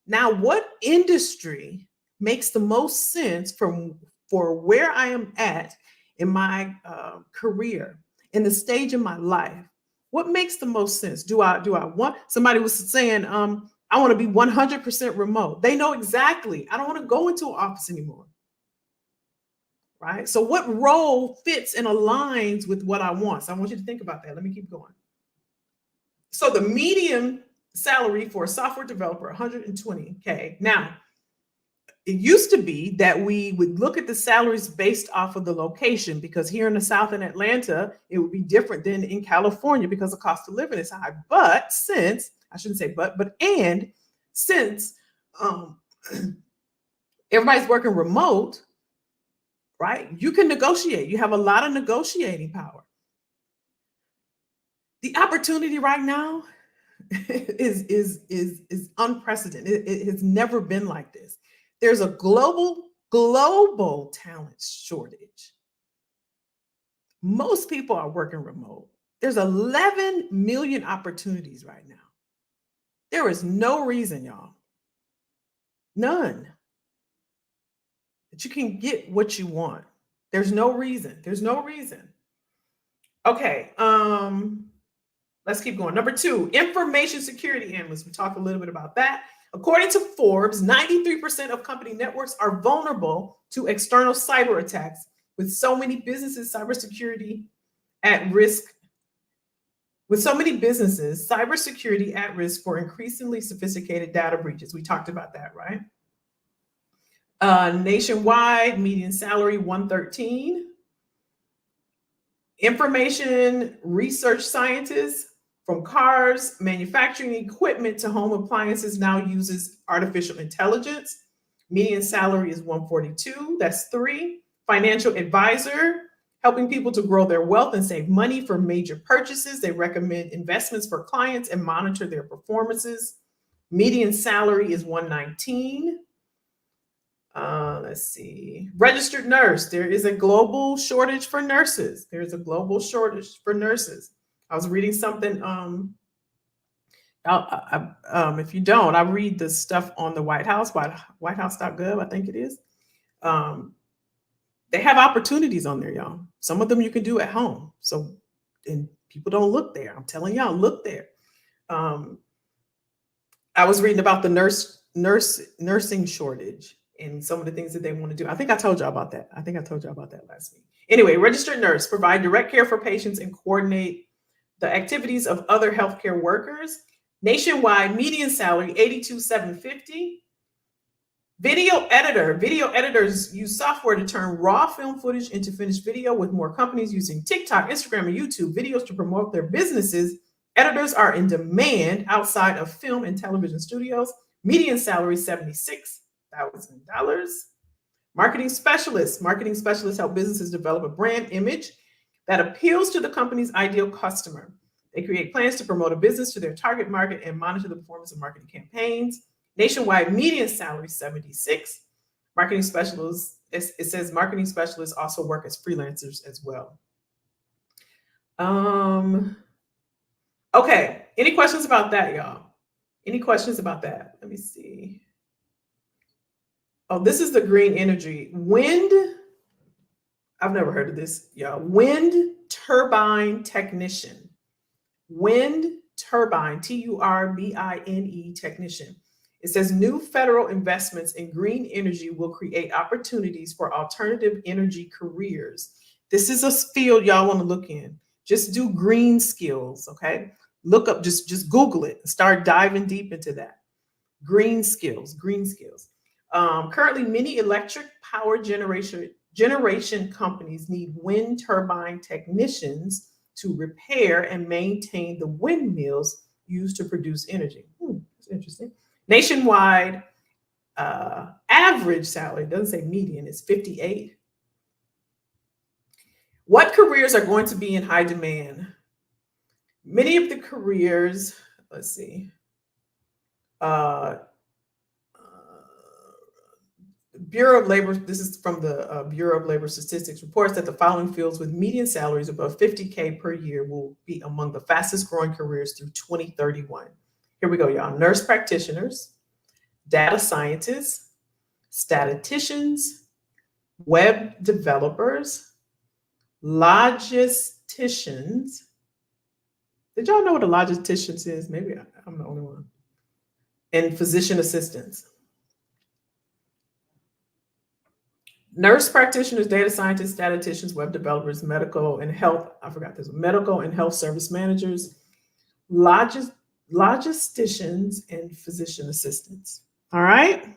now what industry makes the most sense for where I am at in my career, in the stage of my life? What makes the most sense? Do I want, somebody was saying, I want to be 100% remote. They know exactly. I don't want to go into an office anymore. Right? So what role fits and aligns with what I want? So I want you to think about that. Let me keep going. So the median salary for a software developer, $120K. Now, it used to be that we would look at the salaries based off of the location, because here in the South in Atlanta, it would be different than in California because the cost of living is high. But since, I shouldn't say since everybody's working remote, right? You can negotiate. You have a lot of negotiating power. The opportunity right now is unprecedented. It has never been like this. There's a global talent shortage. Most people are working remote. There's 11 million opportunities right now. There is no reason, y'all, none, that you can get what you want. There's no reason. There's no reason. Okay. Let's keep going. Number 2, information security analyst. We talked a little bit about that. According to Forbes, 93% of company networks are vulnerable to external cyber attacks, with so many businesses, cybersecurity at risk for increasingly sophisticated data breaches. We talked about that, right? Nationwide, median salary, $113. Information research scientists, from cars, manufacturing equipment to home appliances, now uses artificial intelligence. Median salary is $142. That's 3. Financial advisor, helping people to grow their wealth and save money for major purchases. They recommend investments for clients and monitor their performances. Median salary is $119. Let's see. Registered nurse. There is a global shortage for nurses. There's a global shortage for nurses. I was reading something. If you don't, I read the stuff on the White House, whitehouse.gov, I think it is. They have opportunities on there, y'all. Some of them you can do at home. So, and people don't look there. I'm telling y'all, look there. I was reading about the nursing shortage and some of the things that they want to do. I think I told y'all about that. Last week. Anyway, registered nurse provide direct care for patients and coordinate the activities of other healthcare workers. Nationwide median salary $82,750. Video editor. Video editors use software to turn raw film footage into finished video, with more companies using TikTok, Instagram, and YouTube videos to promote their businesses. Editors are in demand outside of film and television studios. Median salary $76,000. Marketing specialists. Marketing specialists help businesses develop a brand image that appeals to the company's ideal customer. They create plans to promote a business to their target market and monitor the performance of marketing campaigns. Nationwide median salary $76,000. Marketing specialists, it says marketing specialists also work as freelancers as well. Okay, any questions about that, y'all? Any questions about that? Let me see. Oh, this is the green energy. Wind, I've never heard of this, y'all. Wind turbine technician. Wind turbine, turbine technician. It says new federal investments in green energy will create opportunities for alternative energy careers. This is a field y'all want to look in. Just do green skills, okay? Look up, just Google it and start diving deep into that. Green skills. Currently, many electric power generation companies need wind turbine technicians to repair and maintain the windmills used to produce energy. That's interesting. Nationwide average salary, doesn't say median, it's $58,000. What careers are going to be in high demand? Many of the careers, let's see. Bureau of Labor, this is from the Bureau of Labor Statistics, reports that the following fields with median salaries above $50,000 per year will be among the fastest growing careers through 2031. Here we go, y'all. Nurse practitioners, data scientists, statisticians, web developers, logisticians. Did y'all know what a logistician is? Maybe I'm the only one. And physician assistants. Nurse practitioners, data scientists, statisticians, web developers, medical and health service managers, logisticians, and physician assistants. All right.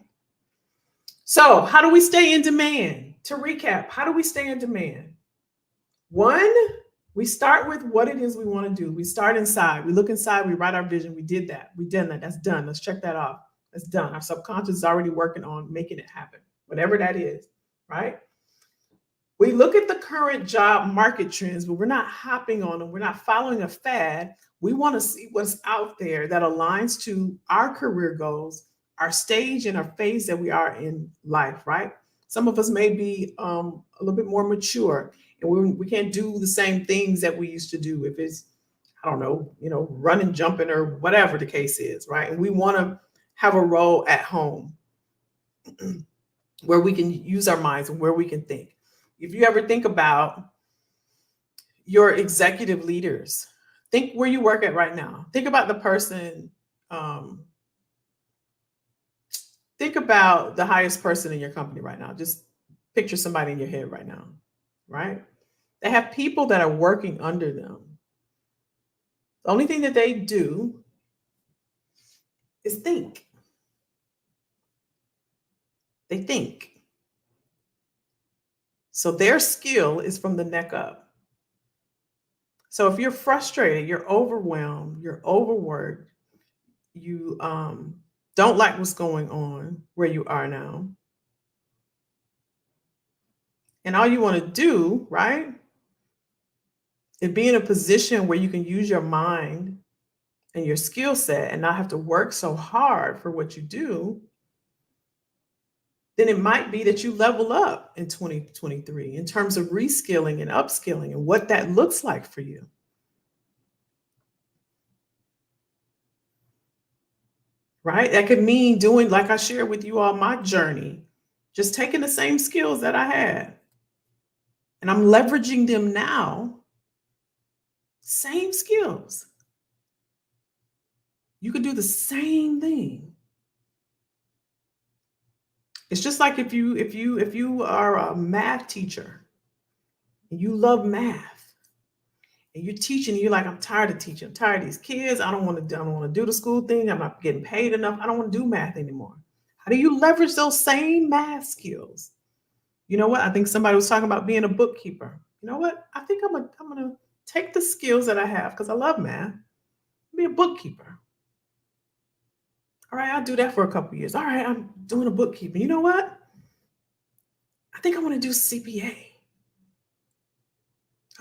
So how do we stay in demand? To recap, how do we stay in demand? One, we start with what it is we want to do. We start inside. We look inside. We write our vision. We did that. We done that. That's done. Let's check that off. That's done. Our subconscious is already working on making it happen, whatever that is, right? We look at the current job market trends, but we're not hopping on them. We're not following a fad. We want to see what's out there that aligns to our career goals, our stage and our phase that we are in life, right? Some of us may be a little bit more mature, and we can't do the same things that we used to do. If it's, I don't know, running, jumping, or whatever the case is, right? And we want to have a role at home where we can use our minds and where we can think. If you ever think about your executive leaders, think where you work at right now. Think about the person, think about the highest person in your company right now. Just picture somebody in your head right now, right? They have people that are working under them. The only thing that they do is think. They think. So their skill is from the neck up. So if you're frustrated, you're overwhelmed, you're overworked, you don't like what's going on where you are now, and all you want to do, right, is be in a position where you can use your mind and your skill set and not have to work so hard for what you do, then it might be that you level up in 2023 in terms of reskilling and upskilling and what that looks like for you. Right? That could mean doing, like I shared with you all, my journey, just taking the same skills that I had and I'm leveraging them now. Same skills. You could do the same thing. It's just like if you are a math teacher and you love math and you're teaching, you're like, I'm tired of teaching. I'm tired of these kids. I don't want to do the school thing. I'm not getting paid enough. I don't want to do math anymore. How do you leverage those same math skills? You know what? I think somebody was talking about being a bookkeeper. You know what? I think I'm gonna take the skills that I have because I love math, be a bookkeeper. All right, I'll do that for a couple of years. All right, I'm doing a bookkeeping. You know what? I think I want to do CPA.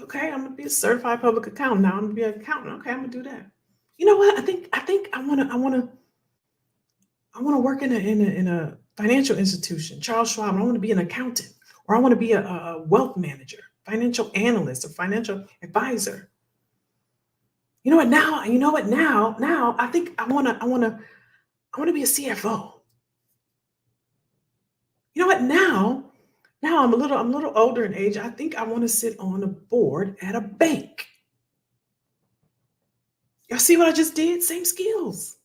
Okay, I'm gonna be a certified public accountant. Now I'm gonna be an accountant. Okay, I'm gonna do that. You know what? I think I wanna work in a financial institution. Charles Schwab. I want to be an accountant, or I want to be a wealth manager, financial analyst, or financial advisor. You know what? Now I think I want to be a CFO. You know what? Now I'm a little older in age. I think I want to sit on a board at a bank. Y'all see what I just did? Same skills.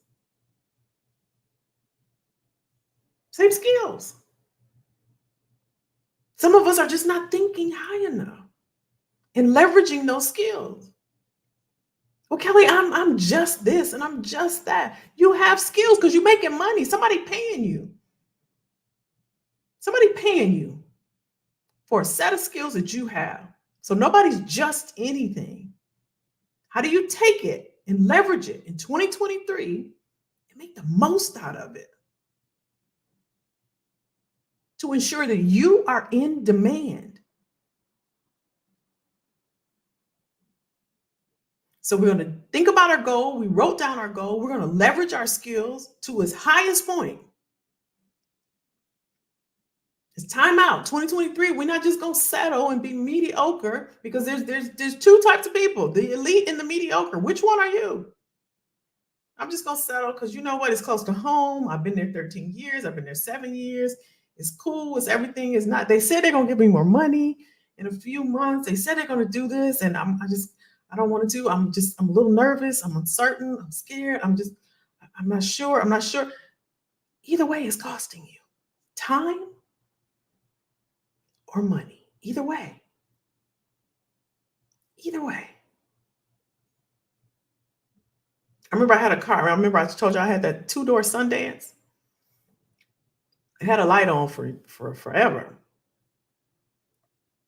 Same skills. Some of us are just not thinking high enough and leveraging those skills. Well, Kelly, I'm just this and I'm just that. You have skills because you're making money. Somebody paying you. Somebody paying you for a set of skills that you have. So nobody's just anything. How do you take it and leverage it in 2023 and make the most out of it to ensure that you are in demand? So we're going to think about our goal. We wrote down our goal. We're going to leverage our skills to its highest point. It's time out. 2023, we're not just going to settle and be mediocre, because there's two types of people, the elite and the mediocre. Which one are you? I'm just going to settle because you know what? It's close to home. I've been there 13 years. I've been there 7 years. It's cool. It's everything. Is not. They said they're going to give me more money in a few months. They said they're going to do this. And I don't want to do. I'm a little nervous. I'm uncertain. I'm scared. I'm not sure. I'm not sure. Either way, it's costing you time or money. Either way. Either way. I remember I had a car. I remember I told you I had that 2-door Sundance. It had a light on for forever.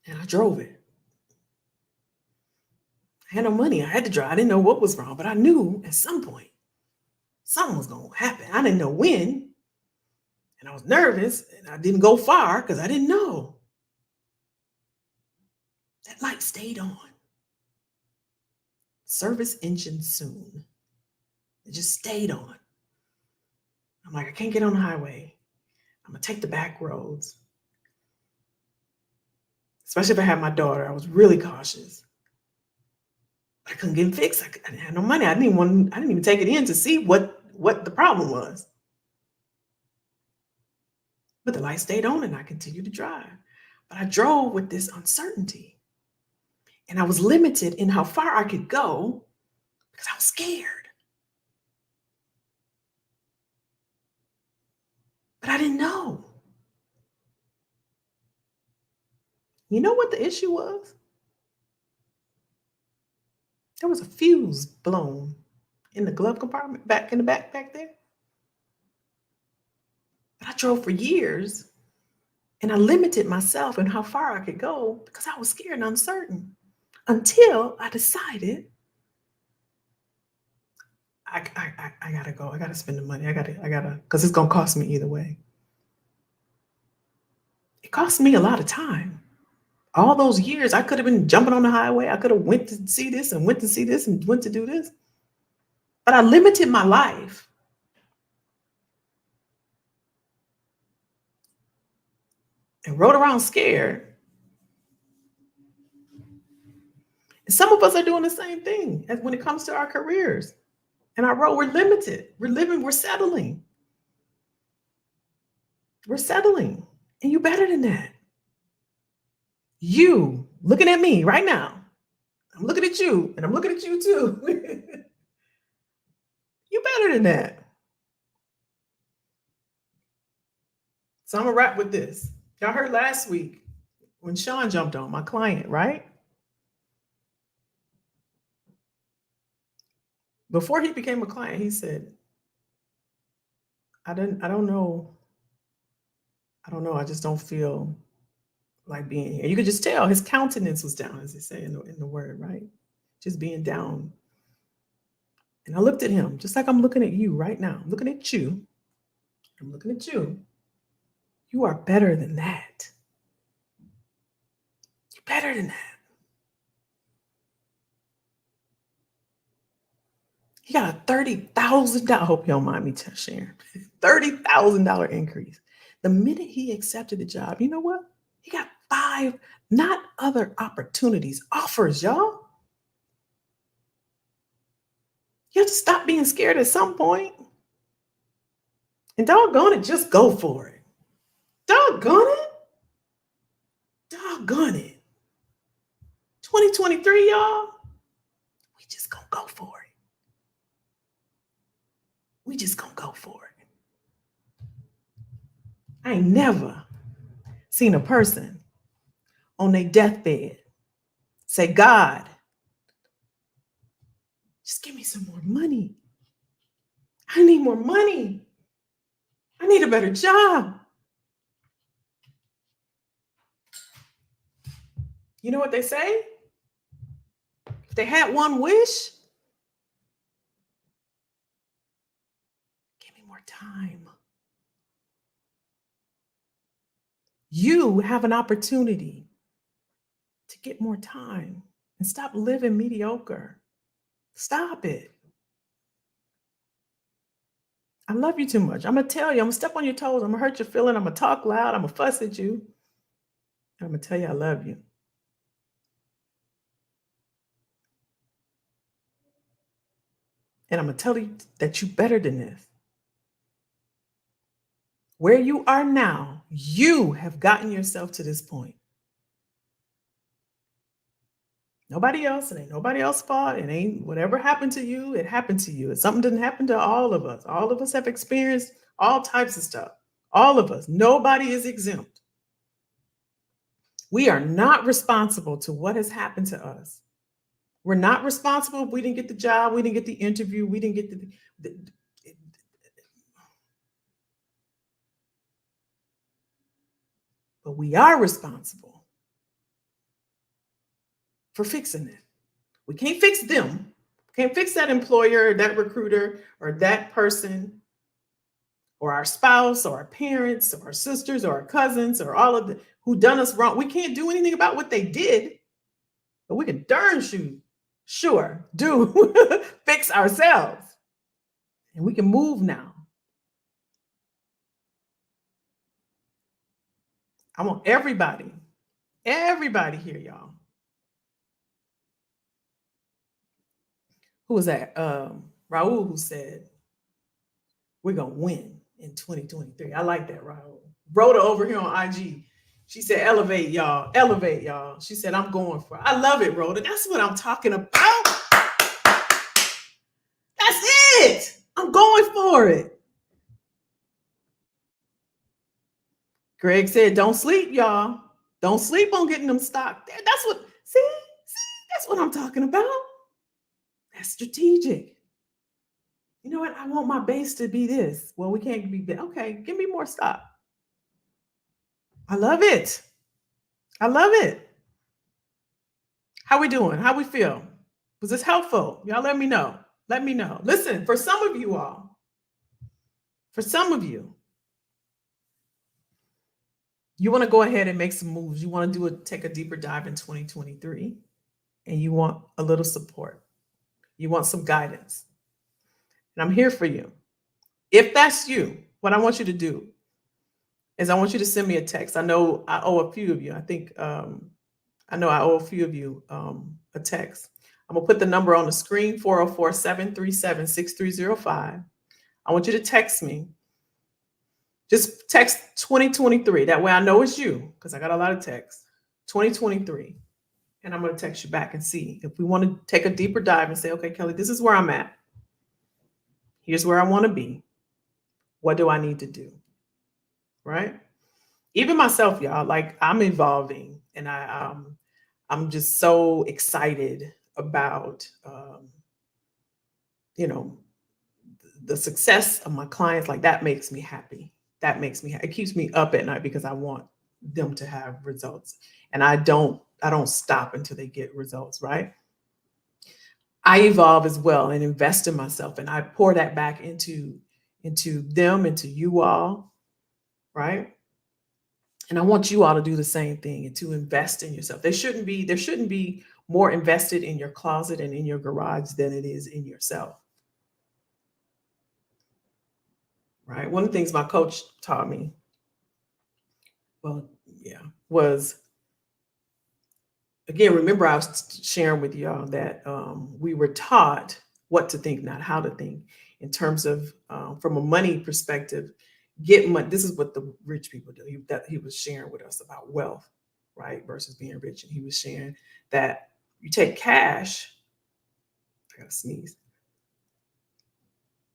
And I drove it. I had no money. I had to drive. I didn't know what was wrong, but I knew at some point something was going to happen. I didn't know when. And I was nervous and I didn't go far because I didn't know. That light stayed on. Service engine soon. It just stayed on. I'm like, I can't get on the highway. I'm going to take the back roads. Especially if I had my daughter. I was really cautious. I couldn't get it fixed. I didn't have no money. I didn't even take it in to see what the problem was. But the light stayed on and I continued to drive. But I drove with this uncertainty. And I was limited in how far I could go because I was scared. But I didn't know. You know what the issue was? There was a fuse blown in the glove compartment back in the back there. But I drove for years and I limited myself in how far I could go because I was scared and uncertain until I decided I gotta go. I gotta spend the money. I gotta, because it's gonna cost me either way. It cost me a lot of time. All those years, I could have been jumping on the highway. I could have went to see this and went to see this and went to do this. But I limited my life and rode around scared. And some of us are doing the same thing as when it comes to our careers and our role. We're limited. We're settling. We're settling. And you're better than that. You looking at me right now. I'm looking at you, and I'm looking at you too. You better than that. So I'm gonna wrap with this. Y'all heard last week when Sean jumped on, my client, right? Before he became a client, he said, I don't know. I just don't feel like being here. You could just tell his countenance was down, as they say in the word, right? Just being down. And I looked at him, just like I'm looking at you right now. I'm looking at you. I'm looking at you. You are better than that. You're better than that. He got a $30,000. I hope you don't mind me sharing. $30,000 increase. The minute he accepted the job, you know what? He got 5, not other opportunities, offers, y'all. You have to stop being scared at some point. And doggone it, just go for it. Doggone it. Doggone it. 2023, y'all. We just gonna go for it. We just gonna go for it. I ain't never seen a person on their deathbed say, God, just give me some more money. I need more money. I need a better job. You know what they say? If they had one wish, give me more time. You have an opportunity to get more time and stop living mediocre. Stop it. I love you too much. I'm going to tell you, I'm going to step on your toes. I'm going to hurt your feeling. I'm going to talk loud. I'm going to fuss at you. I'm going to tell you I love you. And I'm going to tell you that you're better than this. Where you are now, you have gotten yourself to this point. Nobody else. It ain't nobody else's fault. It ain't whatever happened to you. It happened to you. Something didn't happen to all of us. All of us have experienced all types of stuff. All of us. Nobody is exempt. We are not responsible to what has happened to us. We're not responsible if we didn't get the job, we didn't get the interview, we didn't get but we are responsible for fixing it. We can't fix them. Can't fix that employer, or that recruiter, or that person, or our spouse, or our parents, or our sisters, or our cousins, or all of the who done us wrong. We can't do anything about what they did, but we can darn sure do fix ourselves. And we can move now. I want everybody here, y'all. Who was that? Raul, who said, we're going to win in 2023. I like that, Raul. Rhoda over here on IG. She said, elevate, y'all. Elevate, y'all. She said, I'm going for it. I love it, Rhoda. That's what I'm talking about. That's it. I'm going for it. Greg said, don't sleep, y'all. Don't sleep on getting them stock. That's what, see, that's what I'm talking about. That's strategic. You know what? I want my base to be this. Well, we can't be, okay, give me more stock. I love it. I love it. How we doing? How we feel? Was this helpful? Y'all let me know. Let me know. Listen, for some of you all, you want to go ahead and make some moves. You want to take a deeper dive in 2023, and you want a little support. You want some guidance. And I'm here for you. If that's you, what I want you to do is I want you to send me a text. I know I owe a few of you. I think I know I owe a few of you a text. I'm gonna put the number on the screen, 404-737-6305. I want you to text me. Just text 2023. That way I know it's you, because I got a lot of texts. 2023. And I'm going to text you back and see if we want to take a deeper dive and say, okay, Kelly, this is where I'm at. Here's where I want to be. What do I need to do? Right? Even myself, y'all, like I'm evolving, and I'm just so excited about the success of my clients. Like that makes me happy. It keeps me up at night because I want them to have results, and I don't stop until they get results. Right? I evolve as well and invest in myself, and I pour that back into them, into you all. Right? And I want you all to do the same thing and to invest in yourself. There shouldn't be more invested in your closet and in your garage than it is in yourself. Right? One of the things my coach taught me, was, again, remember I was sharing with y'all that we were taught what to think, not how to think, in terms of from a money perspective. Get money. This is what the rich people do. He was sharing with us about wealth, right, versus being rich, and he was sharing that you take cash. I gotta sneeze.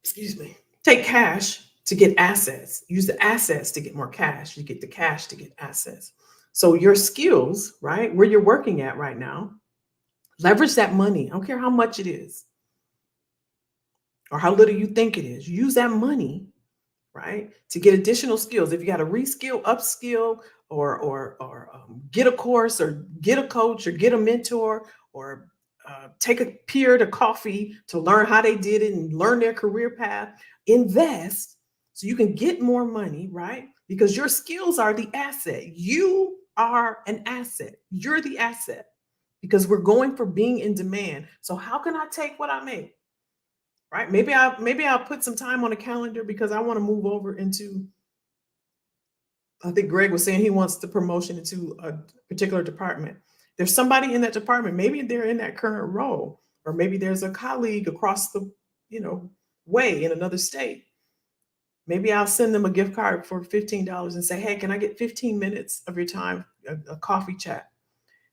Excuse me. Take cash to get assets. Use the assets to get more cash. You get the cash to get assets. So your skills, right, where you're working at right now, leverage that money. I don't care how much it is or how little you think it is. Use that money, right, to get additional skills. If you got to reskill, upskill, or get a course, or get a coach, or get a mentor, or take a peer to coffee to learn how they did it and learn their career path. Invest so you can get more money, right? Because your skills are the asset. You are an asset. You're the asset, because we're going for being in demand. So how can I take what I make? Right? Maybe I'll put some time on a calendar because I want to move over into, I think Greg was saying he wants the promotion into a particular department. There's somebody in that department. Maybe they're in that current role, or maybe there's a colleague across the, way in another state. Maybe I'll send them a gift card for $15 and say, hey, can I get 15 minutes of your time, a coffee chat?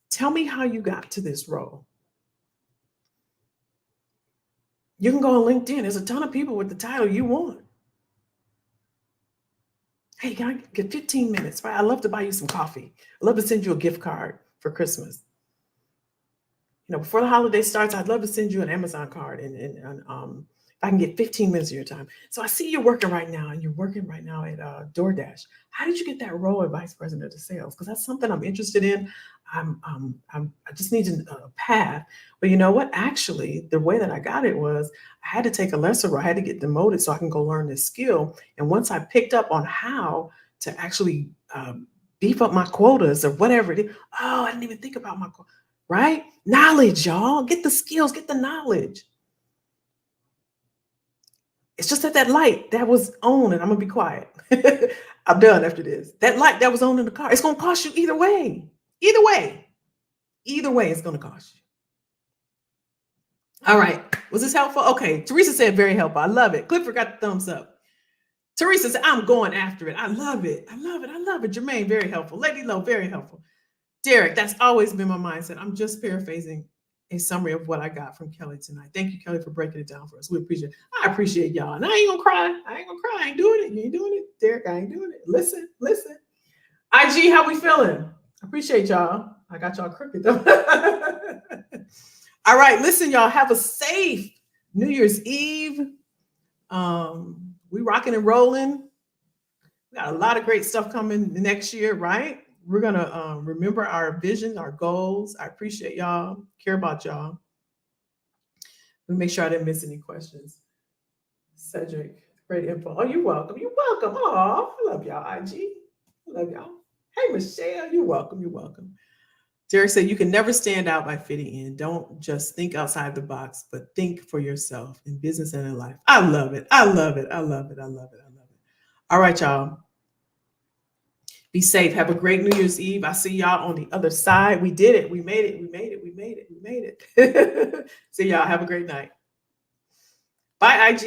Tell me how you got to this role. You can go on LinkedIn. There's a ton of people with the title you want. Hey, can I get 15 minutes? Right? I'd love to buy you some coffee. I'd love to send you a gift card for Christmas. Before the holiday starts, I'd love to send you an Amazon card, and if I can get 15 minutes of your time. So I see you're working right now, and you're working right now at DoorDash. How did you get that role of vice president of sales? Because that's something I'm interested in. I just need a path. But you know what? Actually, the way that I got it was I had to take a lesser role. I had to get demoted so I can go learn this skill. And once I picked up on how to actually beef up my quotas or whatever it is, I didn't even think about my quota. Right? Knowledge, y'all. Get the skills, get the knowledge. It's just that light that was on, and I'm going to be quiet. I'm done after this. That light that was on in the car, it's going to cost you either way. Either way, it's going to cost you. All right. Was this helpful? Okay. Teresa said very helpful. I love it. Clifford got the thumbs up. Teresa said, I'm going after it. I love it. I love it. I love it. Jermaine, very helpful. Lady Lowe, very helpful. Derek, that's always been my mindset. I'm just paraphrasing a summary of what I got from Kelly tonight. Thank you, Kelly, for breaking it down for us. We appreciate it. I appreciate y'all. And I ain't gonna cry. I ain't doing it. You ain't doing it. Derek, I ain't doing it. Listen. IG, how we feeling? I appreciate y'all. I got y'all crooked though. All right, listen, y'all. Have a safe New Year's Eve. We rocking and rolling. We got a lot of great stuff coming next year, right? We're going to remember our vision, our goals. I appreciate y'all, care about y'all. Let me make sure I didn't miss any questions. Cedric, great info. Oh, you're welcome. You're welcome. Oh, I love y'all, IG. I love y'all. Hey, Michelle, you're welcome. You're welcome. Derek said, you can never stand out by fitting in. Don't just think outside the box, but think for yourself in business and in life. I love it. I love it. I love it. I love it. I love it. All right, y'all. Be safe. Have a great New Year's Eve. I'll see y'all on the other side. We did it. We made it. We made it. We made it. We made it. See y'all. Have a great night. Bye, IG.